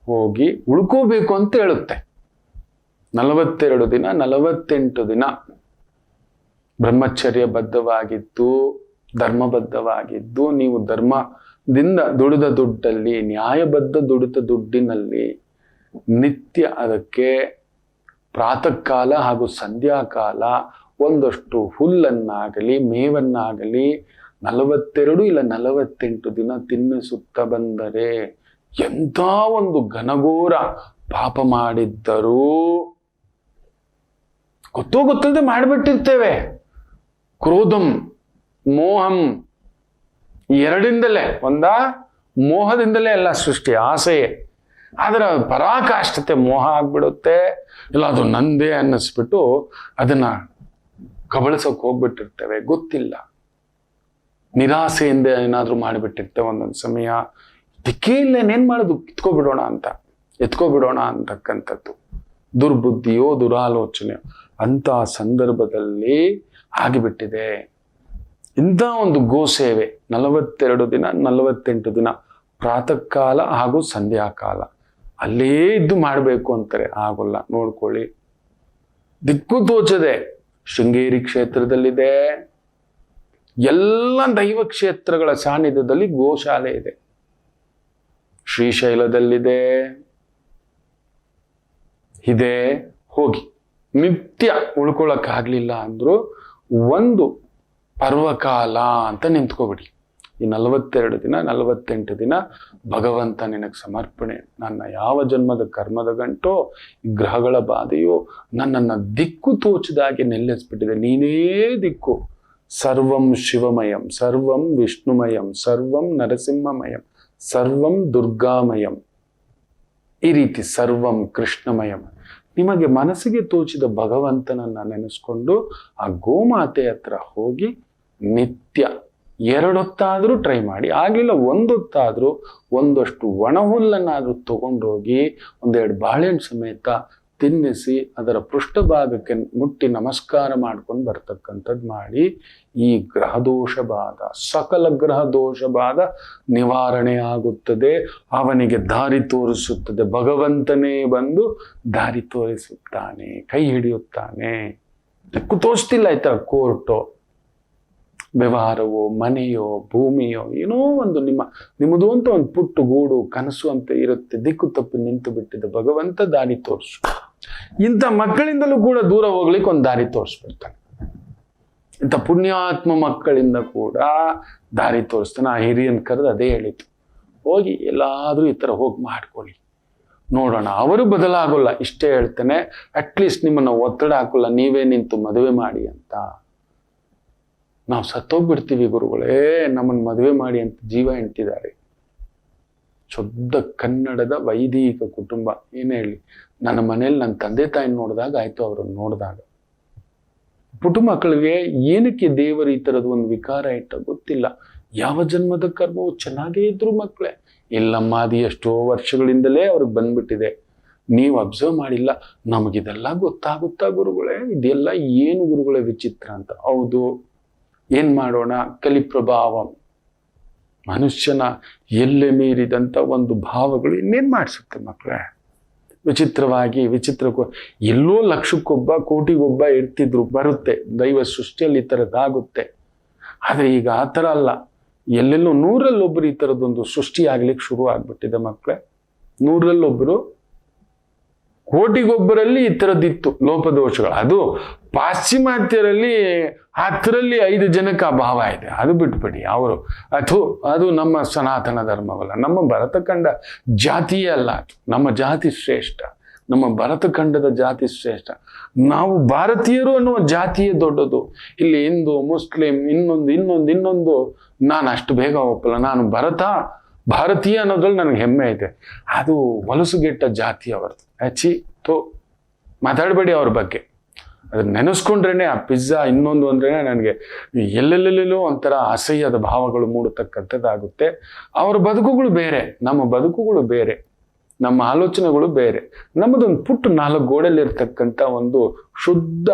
ಹೋಗಿ ಉಳ್ಕೋಬೇಕು ಅಂತ ಹೇಳುತ್ತೆ. 42 ದಿನ 48 ದಿನ ಬ್ರಹ್ಮಚರ್ಯ ಬದ್ಧವಾಗಿದ್ದು, ಧರ್ಮಬದ್ಧವಾಗಿದ್ದು, ನೀವು ಧರ್ಮದಿಂದ ದುಡಿದ ದುಡ್ಡಲ್ಲಿ, ನ್ಯಾಯಬದ್ಧ ದುಡಿದ ದುಡ್ಡಿನಲ್ಲಿ ನಿತ್ಯ ಅದಕ್ಕೆ ಪ್ರಾತಃ ಕಾಲ ಹಾಗೂ ಸಂಧ್ಯಾಕಾಲ ಒಂದಷ್ಟು ಹುಲ್ಲನ್ನಾಗಲಿ ಮೇವನ್ನಾಗಲಿ 42 ಇಲ್ಲ 48 ದಿನ ತಿನ್ನಿಸುತ್ತಾ ಬಂದರೆ ಎಂಥ ಒಂದು ಘನಘೋರ ಪಾಪ ಮಾಡಿದ್ದರೂ ಗೊತ್ತಿಲ್ಲದೆ ಮಾಡಿಬಿಟ್ಟಿರ್ತೇವೆ. ಕ್ರೋಧಂ ಮೋಹಂ ಎರಡಿಂದಲೇ, ಮೋಹದಿಂದಲೇ ಎಲ್ಲ ಸೃಷ್ಟಿ, ಆಸೆಯೇ. ಅದರ ಪರಾಕಾಷ್ಠತೆ ಮೋಹ ಆಗ್ಬಿಡುತ್ತೆ, ಇಲ್ಲ ಅದು ನಂದೇ ಅನ್ನಿಸ್ಬಿಟ್ಟು ಅದನ್ನ ಕಬಳಿಸೋಕೆ ಹೋಗ್ಬಿಟ್ಟಿರ್ತೇವೆ, ಗೊತ್ತಿಲ್ಲ. ನಿರಾಸೆಯಿಂದ ಏನಾದ್ರೂ ಮಾಡಿಬಿಟ್ಟಿರ್ತೇವೆ ಒಂದೊಂದು ಸಮಯ, ದಿಕ್ಕೇ ಇಲ್ಲ, ಏನ್ ಮಾಡೋದು, ಎತ್ಕೋಬಿಡೋಣ ಅಂತಕ್ಕಂಥದ್ದು ದುರ್ಬುದ್ಧಿಯೋ ದುರಾಲೋಚನೆಯೋ ಅಂತ ಸಂದರ್ಭದಲ್ಲಿ ಆಗಿಬಿಟ್ಟಿದೆ. ಇಂಥ ಒಂದು ಗೋಸೇವೆ 42 ದಿನ 48 ದಿನ ಪ್ರಾತಃ ಕಾಲ ಹಾಗೂ ಸಂಧ್ಯಾಕಾಲ ಅಲ್ಲೇ ಇದ್ದು ಮಾಡಬೇಕು ಅಂತಾರೆ. ಆಗೋಲ್ಲ, ನೋಡ್ಕೊಳ್ಳಿ. ದಿಕ್ಕು ತೋಚದೆ ಶೃಂಗೇರಿ ಕ್ಷೇತ್ರದಲ್ಲಿದೆ, ಎಲ್ಲ ದೈವ ಕ್ಷೇತ್ರಗಳ ಸಾನ್ನಿಧ್ಯದಲ್ಲಿ ಗೋಶಾಲೆ ಇದೆ. ಶ್ರೀಶೈಲದಲ್ಲಿದೆ, ಹೋಗಿ ನಿತ್ಯ ಉಳ್ಕೊಳಕ್ಕಾಗ್ಲಿಲ್ಲ ಅಂದ್ರು ಒಂದು ಪರ್ವಕಾಲ ಅಂತ ನಿಂತ್ಕೋಬಿಡಿ. ಈ 42 ದಿನ 48 ದಿನ ಭಗವಂತ ನಿನಗೆ ಸಮರ್ಪಣೆ. ನನ್ನ ಯಾವ ಜನ್ಮದ ಕರ್ಮದ ಗಂಟೋ ಗ್ರಹಗಳ ಬಾಧೆಯೋ ನನ್ನನ್ನು ದಿಕ್ಕು ತೋಚದಾಗಿ ನಿಲ್ಲಿಸ್ಬಿಟ್ಟಿದೆ, ನೀನೇ ದಿಕ್ಕು. ಸರ್ವಂ ಶಿವಮಯಂ, ಸರ್ವಂ ವಿಷ್ಣುಮಯಂ, ಸರ್ವಂ ನರಸಿಂಹಮಯಂ, ಸರ್ವಂ ದುರ್ಗಾಮಯಂ, ಈ ರೀತಿ ಸರ್ವಂ ಕೃಷ್ಣಮಯಂ. ನಿಮಗೆ ಮನಸ್ಸಿಗೆ ತೋಚಿದ ಭಗವಂತನನ್ನ ನೆನೆಸ್ಕೊಂಡು ಆ ಗೋಮಾತೆ ಹತ್ರ ಹೋಗಿ ನಿತ್ಯ 2 ಹೊತ್ತಾದ್ರೂ ಟ್ರೈ ಮಾಡಿ, ಆಗ್ಲಿಲ್ಲ 1 ಹೊತ್ತಾದ್ರೂ ಒಂದಷ್ಟು ಒಣ ಹುಲ್ಲನ್ನಾದ್ರೂ ತಗೊಂಡೋಗಿ 1-2 ಬಾಳೆಹಣ್ಣು ಸಮೇತ ತಿನ್ನಿಸಿ ಅದರ ಪೃಷ್ಠಭಾಗಕ್ಕೆ ಮುಟ್ಟಿ ನಮಸ್ಕಾರ ಮಾಡ್ಕೊಂಡು ಬರ್ತಕ್ಕಂಥದ್ದು ಮಾಡಿ. ಈ ಗ್ರಹದೋಷ ಬಾಧ, ಸಕಲ ಗ್ರಹ ದೋಷ ಬಾಧ ನಿವಾರಣೆ ಆಗುತ್ತದೆ. ಅವನಿಗೆ ದಾರಿ ತೋರಿಸುತ್ತದೆ, ಭಗವಂತನೇ ಬಂದು ದಾರಿ ತೋರಿಸುತ್ತಾನೆ, ಕೈ ಹಿಡಿಯುತ್ತಾನೆ. ದಿಕ್ಕು ತೋರಿಸ್ತಿಲ್ಲ ಆಯ್ತಾ, ಕೋರ್ಟೋ ವ್ಯವಹಾರವೋ ಮನೆಯೋ ಭೂಮಿಯೋ ಏನೋ ಒಂದು ನಿಮ್ಮದು ಅಂತ ಒಂದು ಪುಟ್ಟು ಗೂಡು ಕನಸು ಅಂತ ಇರುತ್ತೆ, ದಿಕ್ಕು ತಪ್ಪಿ ನಿಂತು ಬಿಟ್ಟಿದೆ, ಭಗವಂತ ದಾರಿ ತೋರಿಸು. ಇಂಥ ಮಕ್ಕಳಿಂದಲೂ ಕೂಡ ದೂರ ಹೋಗ್ಲಿಕ್ಕೆ ಒಂದು ದಾರಿ ತೋರಿಸ್ಬಿಡ್ತಾನೆ. ಇಂಥ ಪುಣ್ಯಾತ್ಮ ಮಕ್ಕಳಿಂದ ಕೂಡ ದಾರಿ ತೋರಿಸ್ತಾನೆ. ಆ ಹಿರಿಯನ್ ಕರೆದು ಅದೇ ಹೇಳಿತು, ಹೋಗಿ ಎಲ್ಲಾದ್ರೂ ಈ ಥರ ಹೋಗಿ ಮಾಡ್ಕೊಳ್ಳಿ, ನೋಡೋಣ. ಅವರು ಬದಲಾಗೋಲ್ಲ, ಇಷ್ಟೇ ಹೇಳ್ತಾನೆ. ಅಟ್ಲೀಸ್ಟ್ ನಿಮ್ಮನ್ನ ಒತ್ತಡ ಹಾಕೋಲ್ಲ, ನೀವೇ ನಿಂತು ಮದುವೆ ಮಾಡಿ ಅಂತ. ನಾವು ಸತ್ತೋಗ್ಬಿಡ್ತೀವಿ ಗುರುಗಳೇ, ನಮ್ಮನ್ನು ಮದುವೆ ಮಾಡಿ ಅಂತ ಜೀವ ಎಂಟಿದ್ದಾರೆ. ಶುದ್ಧ ಕನ್ನಡದ ವೈದಿಕ ಕುಟುಂಬ. ಏನೇ ಹೇಳಿ, ನನ್ನ ಮನೇಲಿ ನನ್ನ ತಂದೆ ತಾಯಿ ನೋಡಿದಾಗ ಆಯ್ತು, ಅವರನ್ನು ನೋಡಿದಾಗ. ಪುಟು ಮಕ್ಕಳಿಗೆ ಏನಕ್ಕೆ ದೇವರು ಈ ಥರದ ಒಂದು ವಿಕಾರ ಇಟ್ಟ ಗೊತ್ತಿಲ್ಲ. ಯಾವ ಜನ್ಮದ ಕರ್ಮವು ಚೆನ್ನಾಗೇ ಇದ್ರು ಮಕ್ಕಳೇ, ಇಲ್ಲಮ್ಮ ಅದು ಎಷ್ಟೋ ವರ್ಷಗಳಿಂದಲೇ ಅವ್ರಿಗೆ ಬಂದ್ಬಿಟ್ಟಿದೆ, ನೀವು ಅಬ್ಸರ್ವ್ ಮಾಡಿಲ್ಲ. ನಮಗಿದೆಲ್ಲ ಗೊತ್ತಾಗುತ್ತಾ ಗುರುಗಳೇ, ಇದೆಲ್ಲ ಏನು ಗುರುಗಳೇ ವಿಚಿತ್ರ ಅಂತ. ಹೌದು, ಏನ್ ಮಾಡೋಣ, ಕಲಿಪ್ರಭಾವ, ಮನುಷ್ಯನ ಎಲ್ಲೆ ಮೀರಿದಂಥ ಒಂದು ಭಾವಗಳು ಇನ್ನೇನ್ ಮಾಡಿಸುತ್ತೆ ಮಕ್ಕಳೇ. ವಿಚಿತ್ರವಾಗಿ ಎಲ್ಲೋ ಲಕ್ಷಕ್ಕೊಬ್ಬ ಕೋಟಿಗೊಬ್ಬ ಇರ್ತಿದ್ರು, ಬರುತ್ತೆ ದೈವ ಸೃಷ್ಟಿಯಲ್ಲಿ ಈ ಥರದ್ದಾಗುತ್ತೆ. ಆದರೆ ಈಗ ಆ ಥರ ಅಲ್ಲ, ಎಲ್ಲೆಲ್ಲೋ 100ರಲ್ಲೊಬ್ಬರು ಈ ಥರದೊಂದು ಸೃಷ್ಟಿ ಆಗ್ಲಿಕ್ಕೆ ಶುರು ಆಗ್ಬಿಟ್ಟಿದೆ ಮಕ್ಕಳೇ. 100ರಲ್ಲೊಬ್ಬರು ಕೋಟಿಗೊಬ್ಬರಲ್ಲಿ ಈ ಥರದ್ದಿತ್ತು ಲೋಪದೋಷಗಳು. ಅದು ಪಾಶ್ಚಿಮಾತ್ಯರಲ್ಲಿ 10ರಲ್ಲಿ 5 ಜನಕ್ಕೆ ಆ ಭಾವ ಇದೆ. ಅದು ಬಿಟ್ಬಿಡಿ. ಅವರು ಅದು ನಮ್ಮ ಸನಾತನ ಧರ್ಮವಲ್ಲ, ನಮ್ಮ ಭರತಖಂಡ ಜಾತಿಯೇ ಅಲ್ಲ. ನಮ್ಮ ಜಾತಿ ಶ್ರೇಷ್ಠ, ನಮ್ಮ ಭರತಖಂಡದ ಜಾತಿ ಶ್ರೇಷ್ಠ. ನಾವು ಭಾರತೀಯರು ಅನ್ನುವ ಜಾತಿಯೇ ದೊಡ್ಡದು. ಇಲ್ಲಿ ಹಿಂದೂ, ಮುಸ್ಲಿಂ, ಇನ್ನೊಂದು ನಾನು ಅಷ್ಟು ಬೇಗ ಒಪ್ಪಲ್ಲ. ನಾನು ಭಾರತೀಯ ಅನ್ನೋದ್ರಲ್ಲಿ ನನಗೆ ಹೆಮ್ಮೆ ಇದೆ. ಅದು ಹೊಲಸುಗೆಟ್ಟ ಜಾತಿ ಅವರದು. ಮಾತಾಡಬೇಡಿ ಅವ್ರ ಬಗ್ಗೆ. ಅದನ್ನ ನೆನೆಸ್ಕೊಂಡ್ರೇನೆ ಆ ಪಿಜ್ಜಾ ಇನ್ನೊಂದು ಅಂದ್ರೇನೆ ನನಗೆ ಎಲ್ಲೆಲ್ಲೆಲ್ಲೋ ಒಂಥರ ಅಸಹ್ಯದ ಭಾವಗಳು ಮೂಡತಕ್ಕಂಥದ್ದಾಗುತ್ತೆ. ಅವರ ಬದುಕುಗಳು ಬೇರೆ, ನಮ್ಮ ಬದುಕುಗಳು ಬೇರೆ, ನಮ್ಮ ಆಲೋಚನೆಗಳು ಬೇರೆ. ನಮ್ಮದೊಂದು ಪುಟ್ಟ 4 ಗೋಡೆಯಲ್ಲಿರ್ತಕ್ಕಂಥ ಒಂದು ಶುದ್ಧ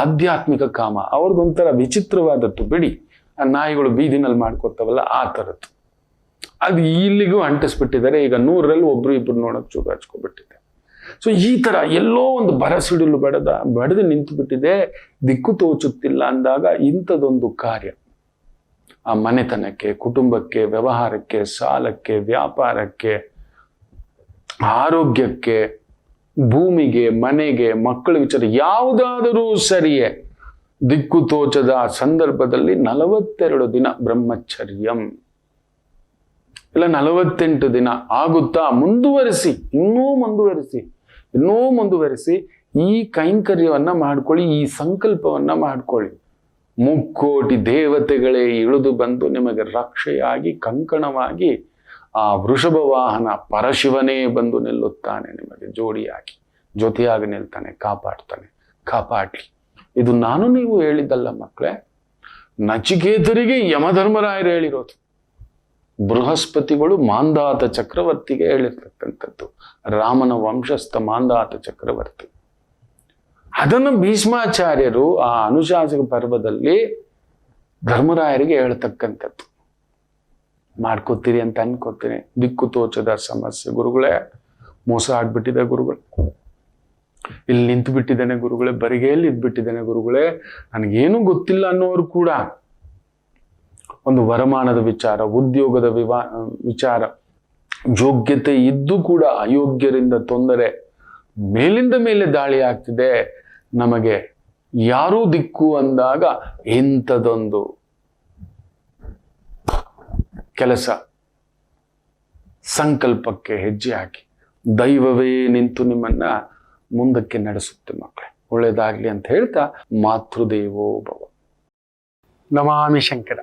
ಆಧ್ಯಾತ್ಮಿಕ ಕಾಮ. ಅವ್ರದ್ದೊಂಥರ ವಿಚಿತ್ರವಾದದ್ದು. ಬಿಡಿ, ಆ ನಾಯಿಗಳು ಬೀದಿನಲ್ಲಿ ಮಾಡ್ಕೊತಾವಲ್ಲ ಆ ಥರದ್ದು. ಅದು ಇಲ್ಲಿಗೂ ಅಂಟಿಸ್ಬಿಟ್ಟಿದ್ದಾರೆ. ಈಗ 100ರಲ್ಲಿ 1-2 ನೋಡೋಕೆ ಶುರು ಹಚ್ಕೊಬಿಟ್ಟಿದೆ. ಸೊ ಈ ತರ ಎಲ್ಲೋ ಒಂದು ಬರಸಿಡಿಲು ಬಡದು ನಿಂತು ಬಿಟ್ಟಿದೆ, ದಿಕ್ಕು ತೋಚುತ್ತಿಲ್ಲ ಅಂದಾಗ ಇಂಥದೊಂದು ಕಾರ್ಯ ಆ ಮನೆತನಕ್ಕೆ, ಕುಟುಂಬಕ್ಕೆ, ವ್ಯವಹಾರಕ್ಕೆ, ಸಾಲಕ್ಕೆ, ವ್ಯಾಪಾರಕ್ಕೆ, ಆರೋಗ್ಯಕ್ಕೆ, ಭೂಮಿಗೆ, ಮನೆಗೆ, ಮಕ್ಕಳ ವಿಚಾರ ಯಾವುದಾದರೂ ಸರಿಯೇ ದಿಕ್ಕು ತೋಚದ ಸಂದರ್ಭದಲ್ಲಿ 42 ದಿನ ಬ್ರಹ್ಮಚರ್ಯಂ, ಇಲ್ಲ 48 ದಿನ ಆಗುತ್ತಾ ಮುಂದುವರಿಸಿ, ಇನ್ನೂ ಮುಂದುವರಿಸಿ ಈ ಕೈಂಕರ್ಯವನ್ನ ಮಾಡ್ಕೊಳ್ಳಿ, ಈ ಸಂಕಲ್ಪವನ್ನ ಮಾಡ್ಕೊಳ್ಳಿ. 3 ಕೋಟಿ ದೇವತೆಗಳೇ ಇಳಿದು ಬಂದು ನಿಮಗೆ ರಕ್ಷೆಯಾಗಿ ಕಂಕಣವಾಗಿ ಆ ವೃಷಭ ವಾಹನ ಪರಶಿವನೇ ಬಂದು ನಿಲ್ಲುತ್ತಾನೆ, ನಿಮಗೆ ಜೊತೆಯಾಗಿ ನಿಲ್ತಾನೆ, ಕಾಪಾಡ್ಲಿ. ಇದು ನಾನು ನೀವು ಹೇಳಿದ್ದಲ್ಲ ಮಕ್ಕಳೇ, ನಚಿಕೇತರಿಗೆ ಯಮಧರ್ಮರಾಯರು ಹೇಳಿರೋದು. ಬೃಹಸ್ಪತಿಗಳು ಮಾಂಧಾತ ಚಕ್ರವರ್ತಿಗೆ ಹೇಳಿರ್ತಕ್ಕಂಥದ್ದು, ರಾಮನ ವಂಶಸ್ಥ ಮಾಂಧಾತ ಚಕ್ರವರ್ತಿ. ಅದನ್ನು ಭೀಷ್ಮಾಚಾರ್ಯರು ಆ ಅನುಶಾಸಕ ಪರ್ವದಲ್ಲಿ ಧರ್ಮರಾಯರಿಗೆ ಹೇಳ್ತಕ್ಕಂಥದ್ದು. ಮಾಡ್ಕೋತೀರಿ ಅಂತ ಅನ್ಕೋತೀನಿ. ದಿಕ್ಕು ತೋಚದ ಸಮಸ್ಯೆ ಗುರುಗಳೇ, ಮೋಸ ಆಗ್ಬಿಟ್ಟಿದೆ ಗುರುಗಳೇ, ಇಲ್ಲಿ ನಿಂತು ಬಿಟ್ಟಿದ್ದೇನೆ ಗುರುಗಳೇ, ಬರಿಗೆಯಲ್ಲಿ ಇದ್ಬಿಟ್ಟಿದ್ದೇನೆ ಗುರುಗಳೇ, ನನಗೇನು ಗೊತ್ತಿಲ್ಲ ಅನ್ನೋರು ಕೂಡ ಒಂದು ವರಮಾನದ ವಿಚಾರ, ಉದ್ಯೋಗದ ವಿಚಾರ, ಯೋಗ್ಯತೆ ಇದ್ದು ಕೂಡ ಅಯೋಗ್ಯರಿಂದ ತೊಂದರೆ, ಮೇಲಿಂದ ಮೇಲೆ ದಾಳಿ ಆಗ್ತಿದೆ, ನಮಗೆ ಯಾರೂ ದಿಕ್ಕು ಅಂದಾಗ ಇಂಥದೊಂದು ಕೆಲಸ ಸಂಕಲ್ಪಕ್ಕೆ ಹೆಜ್ಜೆ ಹಾಕಿ ದೈವವೇ ನಿಂತು ನಿಮ್ಮನ್ನ ಮುಂದಕ್ಕೆ ನಡೆಸುತ್ತೆ ಮಕ್ಕಳೇ. ಒಳ್ಳೇದಾಗ್ಲಿ ಅಂತ ಹೇಳ್ತಾ ಮಾತೃದೇವೋ ಭವ. ನಮಾಮಿ ಶಂಕರ.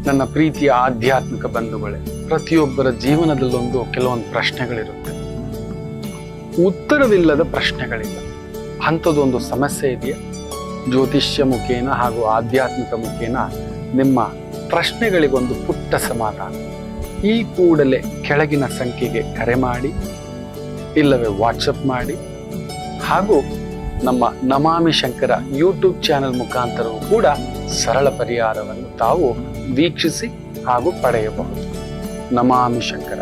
ನನ್ನ ಪ್ರೀತಿಯ ಆಧ್ಯಾತ್ಮಿಕ ಬಂಧುಗಳೇ, ಪ್ರತಿಯೊಬ್ಬರ ಜೀವನದಲ್ಲೊಂದು ಕೆಲವೊಂದು ಪ್ರಶ್ನೆಗಳಿರುತ್ತೆ, ಉತ್ತರವಿಲ್ಲದ ಪ್ರಶ್ನೆಗಳಿಲ್ಲ. ಅಂಥದ್ದೊಂದು ಸಮಸ್ಯೆ ಇದೆಯಾ? ಜ್ಯೋತಿಷ್ಯ ಮುಖೇನ ಹಾಗೂ ಆಧ್ಯಾತ್ಮಿಕ ಮುಖೇನ ನಿಮ್ಮ ಪ್ರಶ್ನೆಗಳಿಗೊಂದು ಪುಟ್ಟ ಸಮಾಧಾನ. ಈ ಕೂಡಲೇ ಕೆಳಗಿನ ಸಂಖ್ಯೆಗೆ ಕರೆ ಮಾಡಿ, ಇಲ್ಲವೇ ವಾಟ್ಸಪ್ ಮಾಡಿ, ಹಾಗೂ ನಮ್ಮ ನಮಾಮಿ ಶಂಕರ ಯೂಟ್ಯೂಬ್ ಚಾನೆಲ್ ಮುಖಾಂತರವೂ ಕೂಡ ಸರಳ ಪರಿಹಾರವನ್ನು ತಾವು ವೀಕ್ಷಿಸಿ ಹಾಗೂ ಪಡೆಯಬಹುದು. ನಮಾಮಿ ಶಂಕರ.